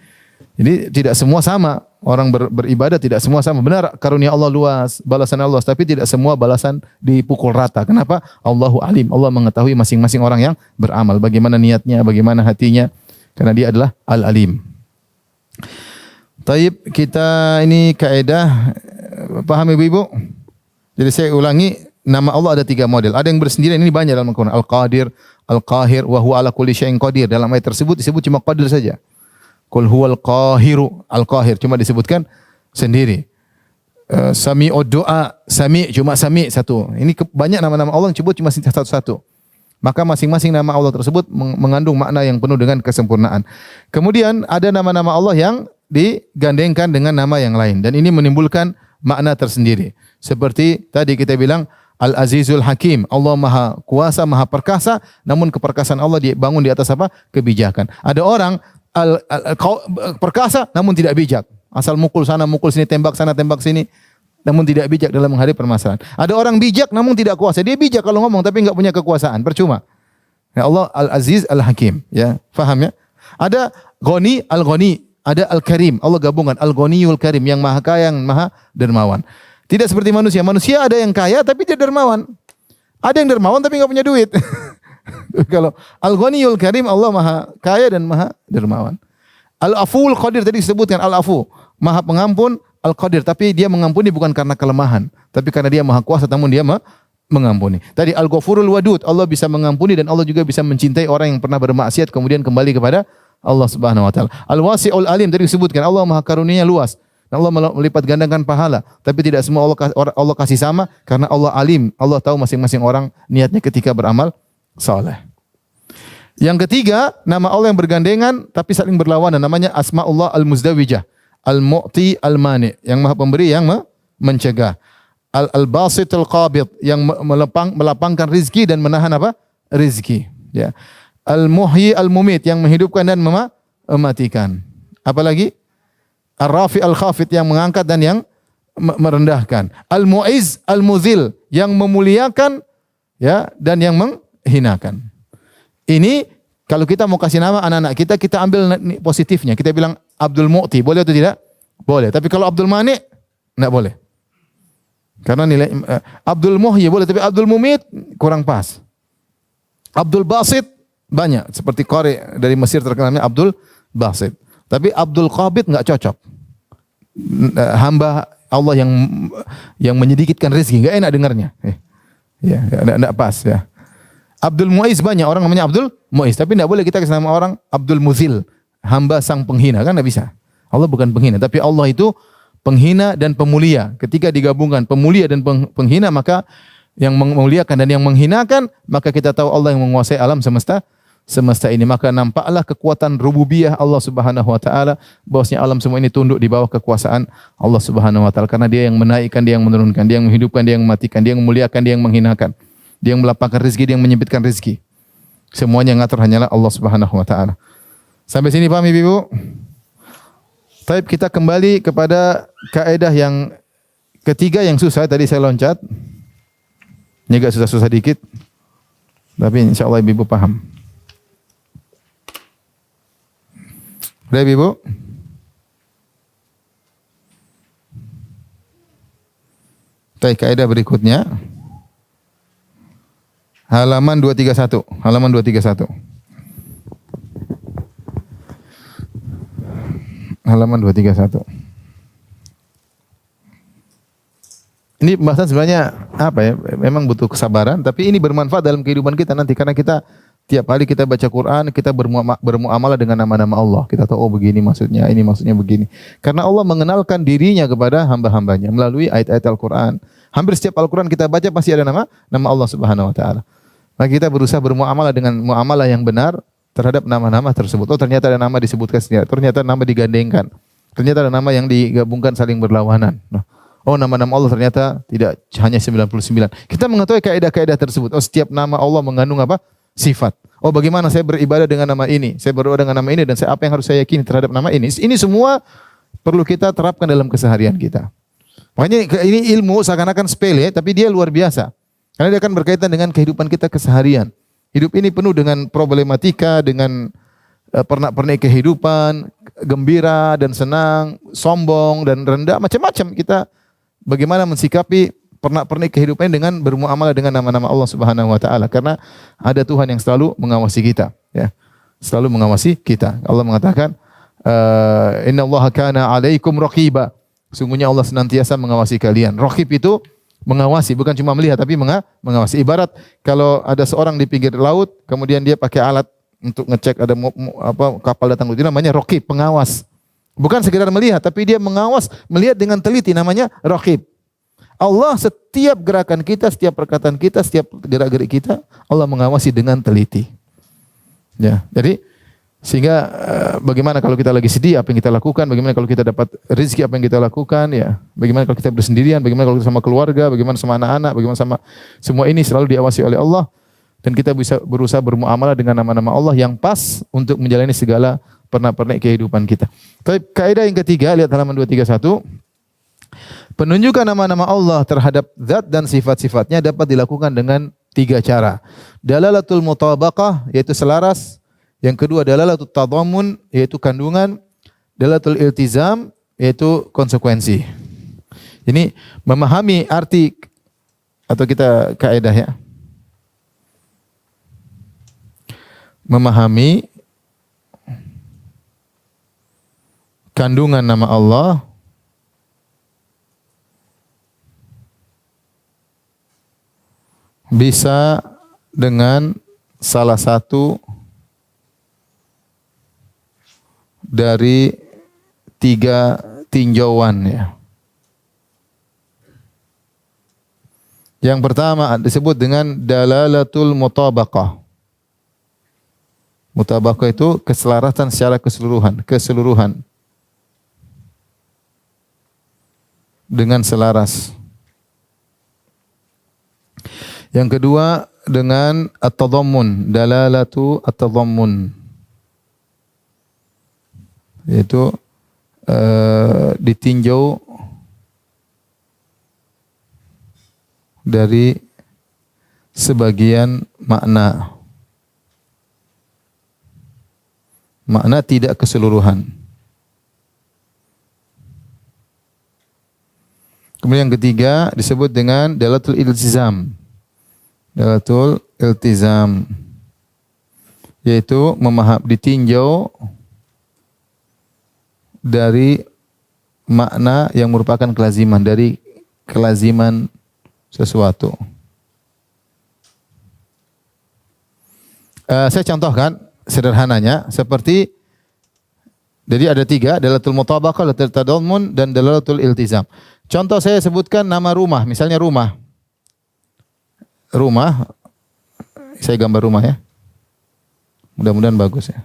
tidak semua sama. Orang beribadah tidak semua sama. Benar karunia Allah luas, balasan Allah luas, tapi tidak semua balasan dipukul rata. Kenapa? Allahu alim. Allah mengetahui masing-masing orang yang beramal, bagaimana niatnya, bagaimana hatinya. Karena dia adalah Al-Alim. Taib, kita ini kaidah, paham Ibu-ibu? Jadi saya ulangi, nama Allah ada 3 model. Ada yang bersendirian, ini banyak dalam Al-Quran. Al-Qadir, Al-Qahir, wa huwa ala kulli syai'in qadir. Dalam ayat tersebut disebut cuma qadir saja. Qul huwal qahiru, Al-Qahir cuma disebutkan sendiri. Sami'ud du'a, Sami' cuma Sami' satu. Ini banyak nama-nama Allah yang disebut cuma satu-satu. Maka masing-masing nama Allah tersebut mengandung makna yang penuh dengan kesempurnaan. Kemudian ada nama-nama Allah yang digandengkan dengan nama yang lain dan ini menimbulkan makna tersendiri. Seperti tadi kita bilang Al-Azizul Hakim, Allah maha kuasa, maha perkasa, namun keperkasaan Allah dibangun di atas apa? Kebijakan. Ada orang perkasa namun tidak bijak. Asal mukul sana, mukul sini, tembak sana, tembak sini, namun tidak bijak dalam menghadapi permasalahan. Ada orang bijak namun tidak kuasa. Dia bijak kalau ngomong tapi enggak punya kekuasaan, percuma. Ya Allah Al-Aziz Al-Hakim, ya. Faham ya? Ada Ghani, Al-Ghani, ada Al-Karim. Allah gabungan Al-Ghaniyul Karim, yang maha kaya, yang maha dermawan. Tidak seperti manusia. Manusia ada yang kaya tapi dia dermawan. Ada yang dermawan tapi enggak punya duit. Kalau Al-Ghaniyul Karim, Allah maha kaya dan maha dermawan. Al-Afuul Qadir tadi disebutkan, Al-Afu, maha pengampun, Al-Qadir, tapi dia mengampuni bukan karena kelemahan, tapi karena dia maha kuasa, namun dia mengampuni. Tadi Al-Ghafurul Wadud, Allah bisa mengampuni dan Allah juga bisa mencintai orang yang pernah bermaksiat kemudian kembali kepada Allah Subhanahu wa taala. Al-Wasi'ul Alim tadi disebutkan, Allah maha karunia luas. Allah melipat gandakan pahala, tapi tidak semua Allah kasih sama karena Allah alim. Allah tahu masing-masing orang niatnya ketika beramal saleh. Yang ketiga, nama Allah yang bergandengan tapi saling berlawanan, namanya Asmaullah Al-Muzdawijah. Al-Mu'ti Al-Mani, yang maha pemberi, yang mencegah. Al-Basit Al-Qabid, yang melapangkan rizki dan menahan apa? rizki. Ya. Al-Muhyi Al-Mumit, yang menghidupkan dan mematikan. Apalagi? Ar-Rafi Al-Khafid, yang mengangkat dan yang merendahkan. Al-Mu'izz Al-Muzil, yang memuliakan ya dan yang menghinakan. Ini kalau kita mau kasih nama anak-anak kita, kita ambil positifnya. Kita bilang Abdul Mu'ti, boleh atau tidak? Boleh. Tapi kalau Abdul Mani, enggak boleh. Karena nilai Abdul Muhyi boleh, tapi Abdul Mumit kurang pas. Abdul Basit banyak, seperti Qari dari Mesir terkenalnya Abdul Basit. Tapi Abdul Qabid enggak cocok. Hamba Allah yang menyedikitkan rezeki, enggak enak dengarnya. Ya, enggak pas ya. Abdul Muiz banyak orang namanya Abdul Muiz, tapi enggak boleh kita kasih nama orang Abdul Muzil, hamba sang penghina, kan enggak bisa. Allah bukan penghina, tapi Allah itu penghina dan pemulia. Ketika digabungkan pemulia dan penghina, maka yang memuliakan dan yang menghinakan, maka kita tahu Allah yang menguasai alam semesta ini. Maka nampaklah kekuatan rububiyah Allah Subhanahu wa taala, bahwasanya alam semua ini tunduk di bawah kekuasaan Allah Subhanahu wa taala, karena Dia yang menaikkan, Dia yang menurunkan, Dia yang menghidupkan, Dia yang mematikan, Dia yang memuliakan, Dia yang menghinakan, Dia yang melapangkan rezeki, Dia yang menyempitkan rezeki. Semuanya yang ngatur hanyalah Allah Subhanahu wa taala. Sampai sini paham Ibu? Baik, kita kembali kepada kaidah yang ketiga yang susah, tadi saya loncat. Ini agak susah-susah dikit, tapi insyaallah Ibu paham. Udah Ibu? Baik, kaidah berikutnya. Halaman 231. Halaman 231. Halaman 231. Ini pembahasan sebenarnya apa ya? Memang butuh kesabaran, tapi ini bermanfaat dalam kehidupan kita nanti, karena kita tiap hari kita baca Quran, kita bermuamalah dengan nama-nama Allah. Kita tahu, oh begini maksudnya, ini maksudnya begini. Karena Allah mengenalkan dirinya kepada hamba-hambanya melalui ayat-ayat Al-Quran. Hampir setiap Al-Quran kita baca pasti ada nama Allah Subhanahu wa taala. Maka kita berusaha bermuamalah dengan muamalah yang benar terhadap nama-nama tersebut. Oh, ternyata ada nama disebutkan sendiri, ternyata nama digandengkan. Ternyata ada nama yang digabungkan saling berlawanan. Oh, nama-nama Allah ternyata tidak hanya 99. Kita mengetahui kaidah-kaidah tersebut. Oh, setiap nama Allah mengandung apa? Sifat. Oh, bagaimana saya beribadah dengan nama ini? Saya berdoa dengan nama ini, dan apa yang harus saya yakini terhadap nama ini? Ini semua perlu kita terapkan dalam keseharian kita. Makanya ini ilmu seakan-akan sepele, tapi dia luar biasa. Karena dia akan berkaitan dengan kehidupan kita keseharian. Hidup ini penuh dengan problematika, dengan pernak-pernik kehidupan, gembira dan senang, sombong dan rendah, macam-macam. Kita bagaimana mensikapi pernak-pernik kehidupan dengan bermuamalah dengan nama-nama Allah Subhanahu wa taala, karena ada Tuhan yang selalu mengawasi kita, ya. Selalu mengawasi kita. Allah mengatakan, "Innallaha kana 'alaikum raqiba." Sungguhnya Allah senantiasa mengawasi kalian. Raqib itu mengawasi, bukan cuma melihat tapi mengawasi. Ibarat kalau ada seorang di pinggir laut, kemudian dia pakai alat untuk ngecek ada kapal datang, itu namanya raqib, pengawas. Bukan sekedar melihat, tapi dia mengawas, melihat dengan teliti, namanya raqib. Allah setiap gerakan kita, setiap perkataan kita, setiap gerak-gerik kita, Allah mengawasi dengan teliti. Ya, jadi sehingga bagaimana kalau kita lagi sedih, apa yang kita lakukan? Bagaimana kalau kita dapat rezeki, apa yang kita lakukan? Ya, bagaimana kalau kita bersendirian? Bagaimana kalau kita sama keluarga? Bagaimana sama anak-anak? Bagaimana sama semua ini selalu diawasi oleh Allah, dan kita bisa berusaha bermuamalah dengan nama-nama Allah yang pas untuk menjalani segala pernak-pernik kehidupan kita. Tapi kaidah yang ketiga, lihat halaman 231. Penunjukan nama-nama Allah terhadap zat dan sifat-sifatnya dapat dilakukan dengan 3 cara. Dalalatul mutabaqah, yaitu selaras. Yang kedua, dalalatul tadammun, yaitu kandungan. Dalalatul iltizam, yaitu konsekuensi. Ini memahami arti, atau kita kaidah ya. Memahami kandungan nama Allah bisa dengan salah satu dari 3 tinjauan ya. Yang pertama disebut dengan dalalatul mutabaqah. Mutabaqah itu keselarasan secara keseluruhan. Dengan selaras. Yang kedua, dengan at-tadammun, dalalatu at-tadammun. Yaitu ditinjau dari sebagian makna. Makna tidak keseluruhan. Kemudian yang ketiga disebut dengan dalatul iltizam. Dalatul iltizam yaitu ditinjau dari makna yang merupakan kelaziman, dari kelaziman sesuatu. Saya contohkan sederhananya seperti, jadi ada tiga, dalatul mutabaqah, dalatul tadammun, dan dalatul iltizam. Contoh saya sebutkan nama rumah, misalnya rumah. Rumah, saya gambar rumah ya. Mudah-mudahan bagus ya.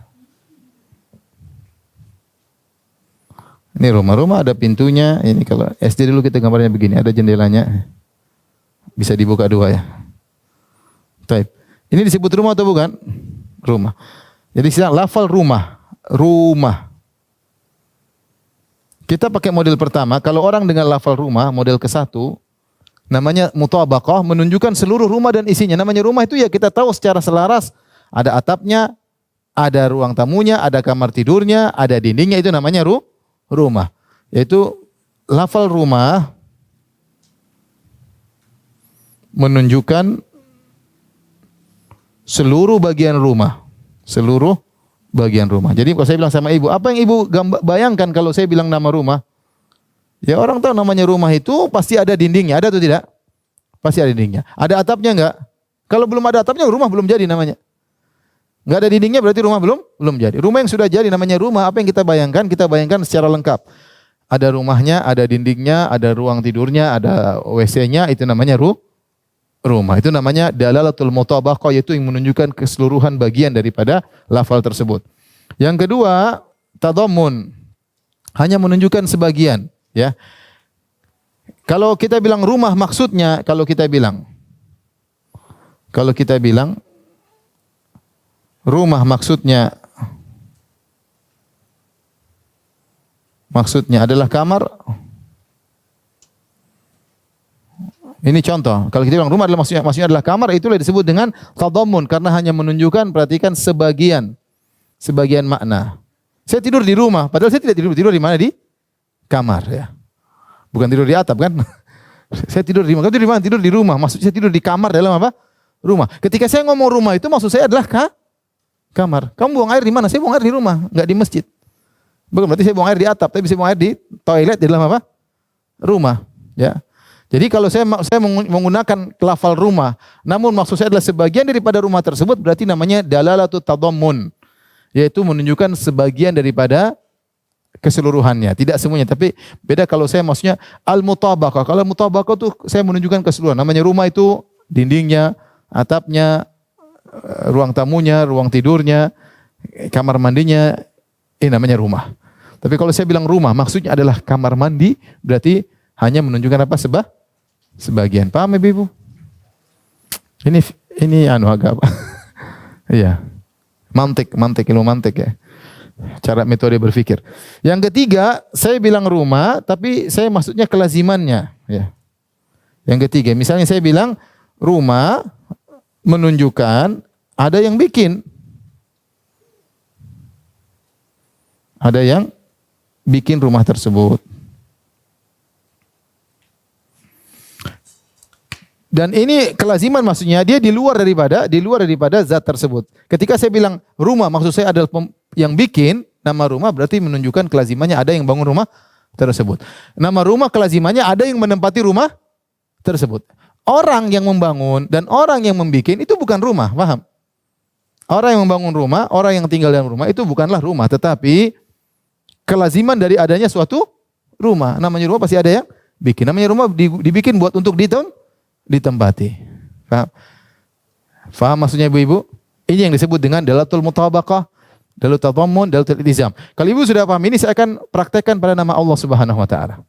Ini rumah-rumah ada pintunya. Ini kalau SD dulu kita gambarnya begini, ada jendelanya. Bisa dibuka dua ya. Baik. Ini disebut rumah atau bukan? Rumah. Jadi istilah lafal rumah, rumah. Kita pakai model pertama, kalau orang dengan lafal rumah, model ke-1, namanya mutabaqah, menunjukkan seluruh rumah dan isinya. Namanya rumah itu ya kita tahu secara selaras, ada atapnya, ada ruang tamunya, ada kamar tidurnya, ada dindingnya, itu namanya rumah. Yaitu lafal rumah menunjukkan seluruh bagian rumah. Seluruh bagian rumah. Jadi kalau saya bilang sama ibu, apa yang ibu bayangkan kalau saya bilang nama rumah? Ya orang tahu namanya rumah itu pasti ada dindingnya, ada atau tidak? Pasti ada dindingnya. Ada atapnya enggak? Kalau belum ada atapnya rumah belum jadi namanya. Enggak ada dindingnya berarti rumah belum jadi. Rumah yang sudah jadi namanya rumah. Apa yang kita bayangkan? Kita bayangkan secara lengkap. Ada rumahnya, ada dindingnya, ada ruang tidurnya, ada WC-nya, itu namanya rumah. Itu namanya dalalatul mutabaqah, yaitu yang menunjukkan keseluruhan bagian daripada lafal tersebut. Yang kedua, tadammun, hanya menunjukkan sebagian, ya. Kalau kita bilang rumah maksudnya, kalau kita bilang rumah maksudnya adalah kamar. Ini contoh. Kalau kita bilang rumah adalah maksudnya adalah kamar, itulah disebut dengan tadammun karena hanya menunjukkan, perhatikan sebagian makna. Saya tidur di rumah, padahal saya tidak tidur di mana? Di kamar ya. Bukan tidur di atap kan? Saya tidur di mana? Tidur di mana? Tidur di rumah. Maksudnya saya tidur di kamar dalam apa? Rumah. Ketika saya ngomong rumah itu maksud saya adalah kamar. Kamu buang air di mana? Saya buang air di rumah, enggak di masjid. Bukan berarti saya buang air di atap, tapi saya buang air di toilet di dalam apa? Rumah, ya. Jadi kalau saya menggunakan lafal rumah, namun maksud saya adalah sebagian daripada rumah tersebut, berarti namanya dalalatut tadammun, yaitu menunjukkan sebagian daripada keseluruhannya, tidak semuanya. Tapi beda kalau saya maksudnya al-mutabaqah. Kalau mutabaqah itu saya menunjukkan keseluruhan. Namanya rumah itu dindingnya, atapnya, ruang tamunya, ruang tidurnya, kamar mandinya, ini namanya rumah. Tapi kalau saya bilang rumah, maksudnya adalah kamar mandi, berarti hanya menunjukkan apa? Sebagian. Paham Ibu? Ini agak apa? Iya. Ilmu mantik ya. Cara metode berpikir. Yang ketiga, saya bilang rumah, tapi saya maksudnya kelazimannya, ya. Yang ketiga, misalnya saya bilang rumah menunjukkan ada yang bikin. Ada yang bikin rumah tersebut. Dan ini kelaziman maksudnya dia di luar daripada zat tersebut. Ketika saya bilang rumah maksud saya adalah yang bikin nama rumah, berarti menunjukkan kelazimannya ada yang bangun rumah tersebut. Nama rumah kelazimannya ada yang menempati rumah tersebut. Orang yang membangun dan orang yang membikin itu bukan rumah, paham? Orang yang membangun rumah, orang yang tinggal dalam rumah itu bukanlah rumah, tetapi kelaziman dari adanya suatu rumah. Namanya rumah pasti ada yang bikin. Namanya rumah dibikin buat untuk ditempati. Faham maksudnya ibu-ibu? Ini yang disebut dengan dalatul mutabaqah, dalatul tadammun, dalatul iltizam. Kalau ibu sudah paham ini, saya akan praktekkan pada nama Allah Subhanahu wa taala.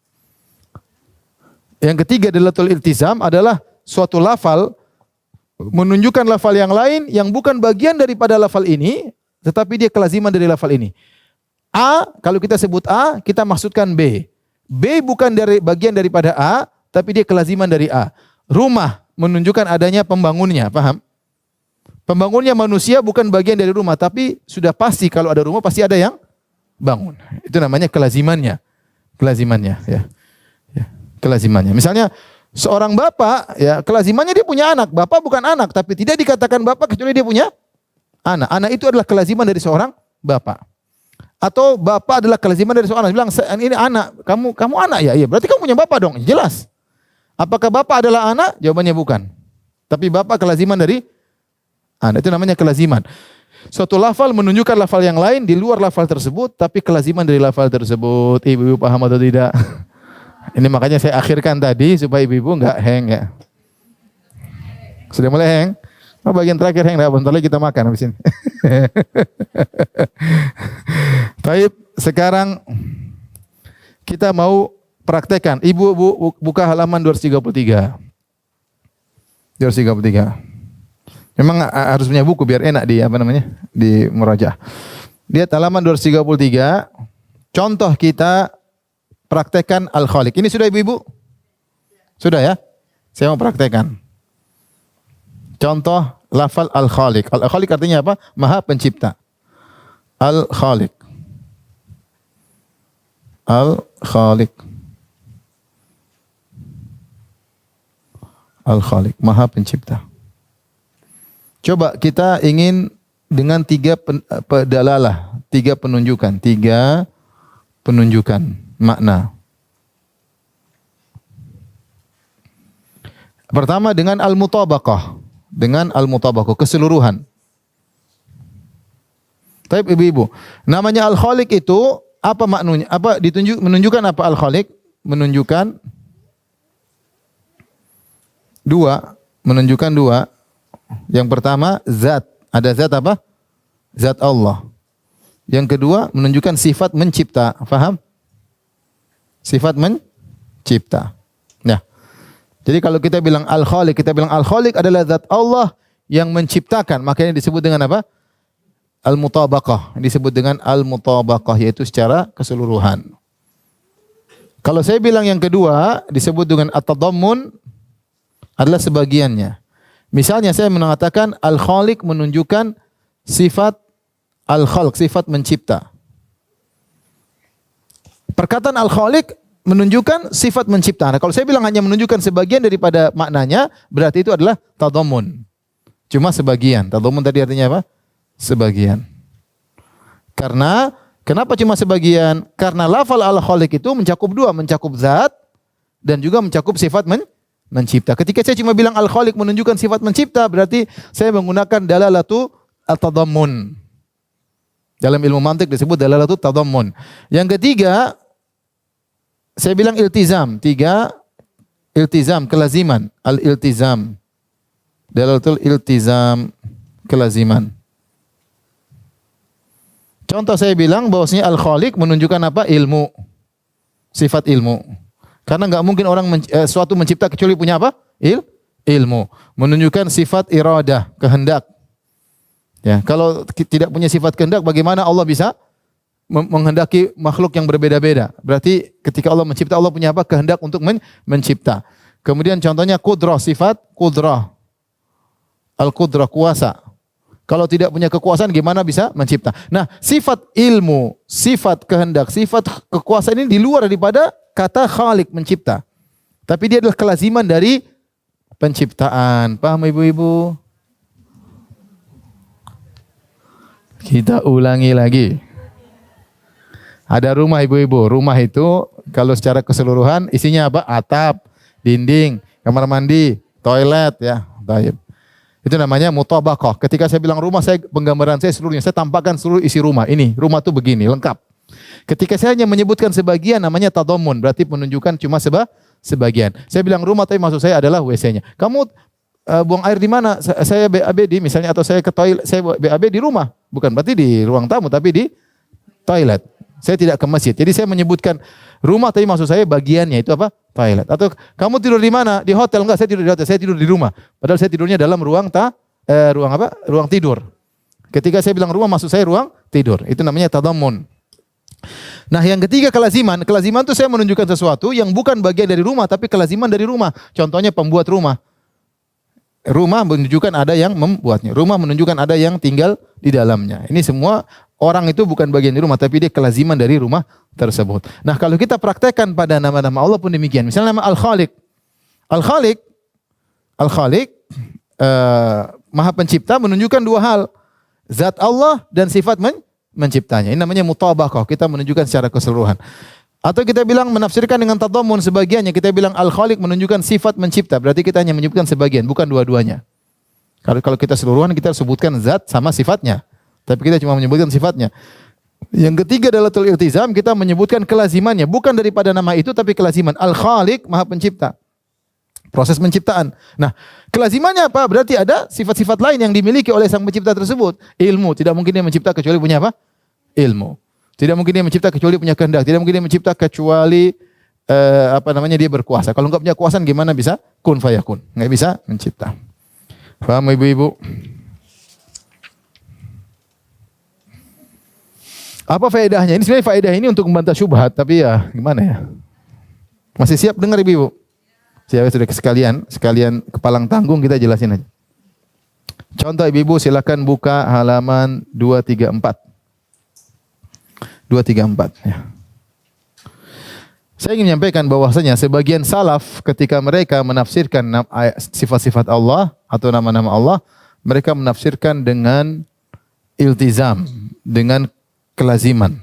Yang ketiga dalatul iltizam adalah suatu lafal menunjukkan lafal yang lain yang bukan bagian daripada lafal ini, tetapi dia kelaziman dari lafal ini. A, kalau kita sebut A, kita maksudkan B. B bukan dari bagian daripada A, tapi dia kelaziman dari A. Rumah menunjukkan adanya pembangunnya, paham? Pembangunnya manusia bukan bagian dari rumah, tapi sudah pasti kalau ada rumah pasti ada yang bangun. Itu namanya kelazimannya. Kelazimannya, ya. Ya, kelazimannya. Misalnya seorang bapak, ya, kelazimannya dia punya anak. Bapak bukan anak, tapi tidak dikatakan bapak kecuali dia punya anak. Anak itu adalah kelaziman dari seorang bapak. Atau bapak adalah kelaziman dari seorang anak. Bilang, ini anak, kamu anak ya? Iya, berarti kamu punya bapak dong. Jelas. Apakah bapak adalah anak? Jawabannya bukan. Tapi bapak kelaziman dari anak. Itu namanya kelaziman. Suatu lafal menunjukkan lafal yang lain di luar lafal tersebut, tapi kelaziman dari lafal tersebut. Ibu-ibu paham atau tidak? Ini makanya saya akhirkan tadi supaya ibu-ibu enggak hang ya. Sudah mulai hang? Oh, bagian terakhir hang, bentar lagi kita makan habis ini. Baik, sekarang kita mau praktekkan. Ibu buka halaman 233. 233. Memang harus punya buku biar enak di di murajaah. Lihat halaman 233. Contoh kita praktekkan Al-Khaliq. Ini sudah ibu-ibu? Sudah ya? Saya mau praktekkan. Contoh lafal Al-Khaliq. Al-Khaliq artinya apa? Maha pencipta. Al-Khaliq. Al-Khaliq. Al-Khaliq, Maha pencipta. Coba kita ingin dengan tiga penunjukan makna. Pertama dengan al-mutabaqah, keseluruhan. Tapi ibu-ibu, namanya al-Khaliq itu apa maknanya? Menunjukkan apa al-Khaliq? Menunjukkan dua. Yang pertama zat, ada zat apa? Zat Allah. Yang kedua menunjukkan sifat mencipta, faham? Sifat mencipta. Nah, jadi kalau kita bilang Al-Khaliq, kita bilang Al-Khaliq adalah zat Allah yang menciptakan, makanya disebut dengan apa? Al-Mutabaqah, disebut dengan Al-Mutabaqah, yaitu secara keseluruhan. Kalau saya bilang yang kedua disebut dengan At-Tadammun, adalah sebagiannya. Misalnya saya mengatakan Al-Khaliq menunjukkan sifat Al-Khalq, sifat mencipta. Perkataan Al-Khaliq menunjukkan sifat mencipta. Nah, kalau saya bilang hanya menunjukkan sebagian daripada maknanya, berarti itu adalah tadammun. Cuma sebagian. Tadammun tadi artinya apa? Sebagian. Kenapa cuma sebagian? Karena lafal Al-Khaliq itu mencakup dua, mencakup zat dan juga mencakup sifat mencipta. Ketika saya cuma bilang Al-Khaliq menunjukkan sifat mencipta, berarti saya menggunakan dalalatu at-tadammun. Dalam ilmu mantik disebut dalalatu tadammun. Yang ketiga, saya bilang iltizam. Iltizam, kelaziman. Al-iltizam. Dalalatul iltizam, kelaziman. Contoh saya bilang bahwasanya Al-Khaliq menunjukkan apa? Ilmu. Sifat ilmu. Karena enggak mungkin suatu mencipta kecuali punya apa? Ilmu. Menunjukkan sifat iradah, kehendak. Ya, kalau tidak punya sifat kehendak, bagaimana Allah bisa menghendaki makhluk yang berbeda-beda? Berarti ketika Allah mencipta, Allah punya apa? Kehendak untuk mencipta. Kemudian contohnya kudrah, sifat kudrah. Al-kudrah, kuasa. Kalau tidak punya kekuasaan, gimana bisa mencipta? Nah, sifat ilmu, sifat kehendak, sifat kekuasaan ini di luar daripada kata Khaliq, mencipta. Tapi dia adalah kelaziman dari penciptaan. Paham ibu-ibu? Kita ulangi lagi. Ada rumah ibu-ibu. Rumah itu kalau secara keseluruhan isinya apa? Atap, dinding, kamar mandi, toilet ya. Baik. Itu namanya mutabaqah. Ketika saya bilang rumah, penggambaran saya seluruhnya. Saya tampakkan seluruh isi rumah. Ini, rumah tuh begini, lengkap. Ketika saya hanya menyebutkan sebagian, namanya tadammun. Berarti menunjukkan cuma sebagian. Saya bilang rumah, tapi maksud saya adalah WC-nya. Kamu buang air di mana? Saya BAB di misalnya, atau saya ke toilet, saya BAB di rumah. Bukan berarti di ruang tamu, tapi di toilet. Saya tidak ke masjid. Jadi saya menyebutkan rumah tapi maksud saya bagiannya itu apa? Toilet. Atau kamu tidur di mana? Di hotel? Enggak, saya tidur di hotel. Saya tidur di rumah. Padahal saya tidurnya dalam ruang apa? Ruang tidur. Ketika saya bilang rumah maksud saya ruang tidur. Itu namanya tadammun. Nah, yang ketiga kelaziman. Kelaziman itu saya menunjukkan sesuatu yang bukan bagian dari rumah tapi kelaziman dari rumah. Contohnya pembuat rumah. Rumah menunjukkan ada yang membuatnya. Rumah menunjukkan ada yang tinggal di dalamnya. Ini semua orang itu bukan bagian dari rumah, tapi dia kelaziman dari rumah tersebut. Nah, kalau kita praktekkan pada nama-nama Allah pun demikian. Misalnya nama Al-Khaliq. Al-Khaliq, Al-Khaliq, Maha Pencipta menunjukkan dua hal. Zat Allah dan sifat menciptanya. Ini namanya mutabaqah. Kita menunjukkan secara keseluruhan. Atau kita bilang menafsirkan dengan tadammun sebagiannya. Kita bilang Al-Khaliq menunjukkan sifat mencipta. Berarti kita hanya menyebutkan sebagian, bukan dua-duanya. Kalau kita seluruhan kita sebutkan zat sama sifatnya. Tapi kita cuma menyebutkan sifatnya. Yang ketiga adalah iltizam, kita menyebutkan kelazimannya. Bukan daripada nama itu tapi kelaziman. Al-Khaliq, Maha Pencipta. Proses penciptaan. Nah, kelazimannya apa? Berarti ada sifat-sifat lain yang dimiliki oleh sang pencipta tersebut. Ilmu. Tidak mungkin dia mencipta kecuali punya apa? Ilmu. Tidak mungkin dia mencipta kecuali punya kehendak. Tidak mungkin dia mencipta kecuali dia berkuasa. Kalau enggak punya kuasa gimana bisa kun fayakun? Enggak bisa mencipta. Paham ibu-ibu? Apa faedahnya? Ini sebenarnya faedah ini untuk membantah syubhat, tapi ya gimana ya? Masih siap dengar ibu-ibu? Siap sudah sekalian kepalang tanggung kita jelasin aja. Contoh ibu-ibu silakan buka halaman 234. 234 ya. Saya ingin menyampaikan bahwasanya sebagian salaf ketika mereka menafsirkan sifat-sifat Allah atau nama-nama Allah, mereka menafsirkan dengan iltizam, dengan kelaziman.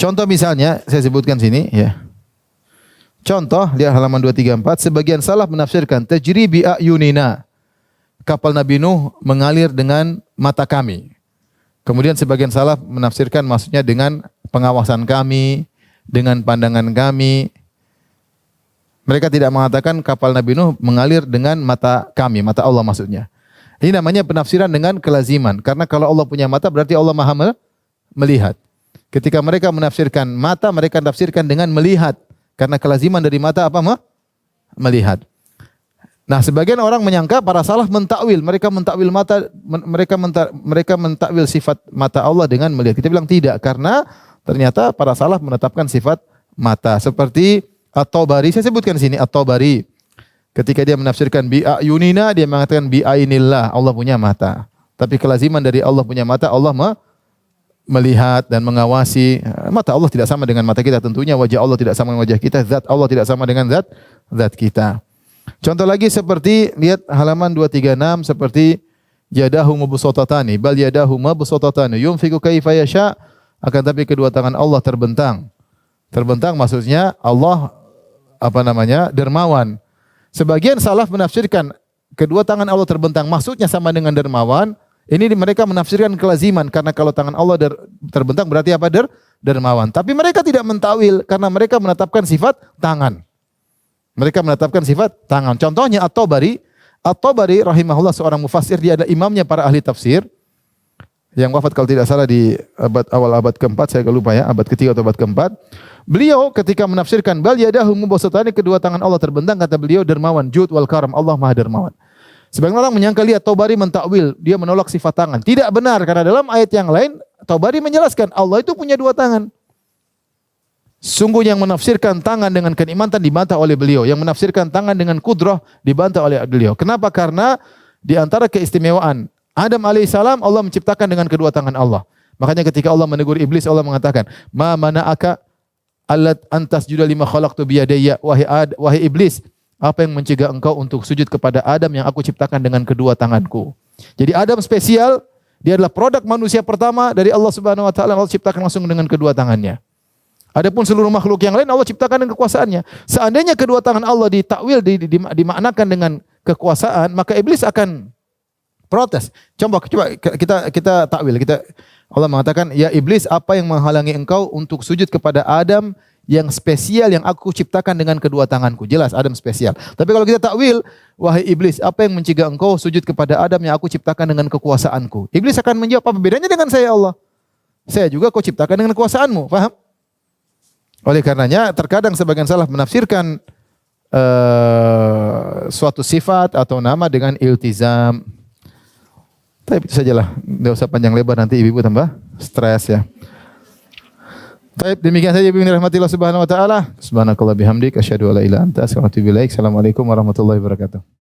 Contoh misalnya saya sebutkan sini ya. Contoh lihat halaman 234, sebagian salaf menafsirkan tajri bi ayunina. Kapal Nabi Nuh mengalir dengan mata kami. Kemudian sebagian salaf menafsirkan maksudnya dengan pengawasan kami, dengan pandangan kami. Mereka tidak mengatakan kapal Nabi Nuh mengalir dengan mata kami, mata Allah maksudnya. Ini namanya penafsiran dengan kelaziman. Karena kalau Allah punya mata berarti Allah Maha melihat. Ketika mereka menafsirkan mata, mereka menafsirkan dengan melihat. Karena kelaziman dari mata apa? Melihat. Nah, sebagian orang menyangka para salaf mentakwil, mereka mentakwil mata, mereka mentakwil sifat mata Allah dengan melihat. Kita bilang tidak, karena ternyata para salaf menetapkan sifat mata. Seperti At-Tabari, saya sebutkan sini At-Tabari. Ketika dia menafsirkan bi ayunina, dia mengatakan bi ainillah, Allah punya mata. Tapi kelaziman dari Allah punya mata, Allah melihat dan mengawasi. Mata Allah tidak sama dengan mata kita tentunya, wajah Allah tidak sama dengan wajah kita, zat Allah tidak sama dengan zat kita. Contoh lagi seperti lihat halaman 236 seperti yadahu mabsutatani bal yadahu mabsutatani yunfiqu kaifa yasha, akan tapi kedua tangan Allah terbentang. Terbentang maksudnya Allah dermawan. Sebagian salaf menafsirkan kedua tangan Allah terbentang maksudnya sama dengan dermawan. Ini mereka menafsirkan kelaziman karena kalau tangan Allah terbentang berarti apa? Dermawan. Tapi mereka tidak mentawil karena mereka menetapkan sifat tangan. Mereka menetapkan sifat tangan. Contohnya At-Tabari. At-Tabari rahimahullah seorang mufassir, dia ada imamnya para ahli tafsir. Yang wafat kalau tidak salah di awal abad keempat, saya lupa ya, abad ketiga atau abad keempat. Beliau ketika menafsirkan bal yadahu mubsutani, kedua tangan Allah terbentang, kata beliau dermawan, jud wal karam, Allah Maha dermawan. Sebagian orang menyangka lihat Tabari mentakwil, dia menolak sifat tangan. Tidak benar, karena dalam ayat yang lain Tabari menjelaskan Allah itu punya dua tangan. Sungguh yang menafsirkan tangan dengan kenikmatan dibantah oleh beliau. Yang menafsirkan tangan dengan kudrah dibantah oleh beliau. Kenapa? Karena di antara keistimewaan Adam alaihissalam Allah menciptakan dengan kedua tangan Allah. Makanya ketika Allah menegur iblis, Allah mengatakan, "Ma mana'aka allat antas juda lima khalaqtu biyadayya." Wahai iblis, apa yang mencegah engkau untuk sujud kepada Adam yang aku ciptakan dengan kedua tanganku? Jadi Adam spesial, dia adalah produk manusia pertama dari Allah Subhanahu wa taala, Allah ciptakan langsung dengan kedua tangannya. Adapun seluruh makhluk yang lain Allah ciptakan dengan kekuasaannya. Seandainya kedua tangan Allah ditakwil, dimaknakan dengan kekuasaan, maka iblis akan protes. Coba kita takwil. Allah mengatakan, "Ya iblis, apa yang menghalangi engkau untuk sujud kepada Adam yang spesial yang aku ciptakan dengan kedua tanganku?" Jelas Adam spesial. Tapi kalau kita takwil, "Wahai iblis, apa yang mencegah engkau sujud kepada Adam yang aku ciptakan dengan kekuasaanku?" Iblis akan menjawab, "Apa bedanya dengan saya Allah?" saya juga kau ciptakan dengan kuasaanmu. Paham? Oleh karenanya terkadang sebagian salaf menafsirkan suatu sifat atau nama dengan iltizam. Tapi itu sajalah, tidak usah panjang lebar nanti ibu-ibu tambah stres ya. Baik, demikian saja ibu rahmatillah subhanahu wa taala. Subhanakallah bihamdik asyhadu alla ilaha illa anta astaghfiruka wa atubu ilaik. Assalamualaikum warahmatullahi wabarakatuh.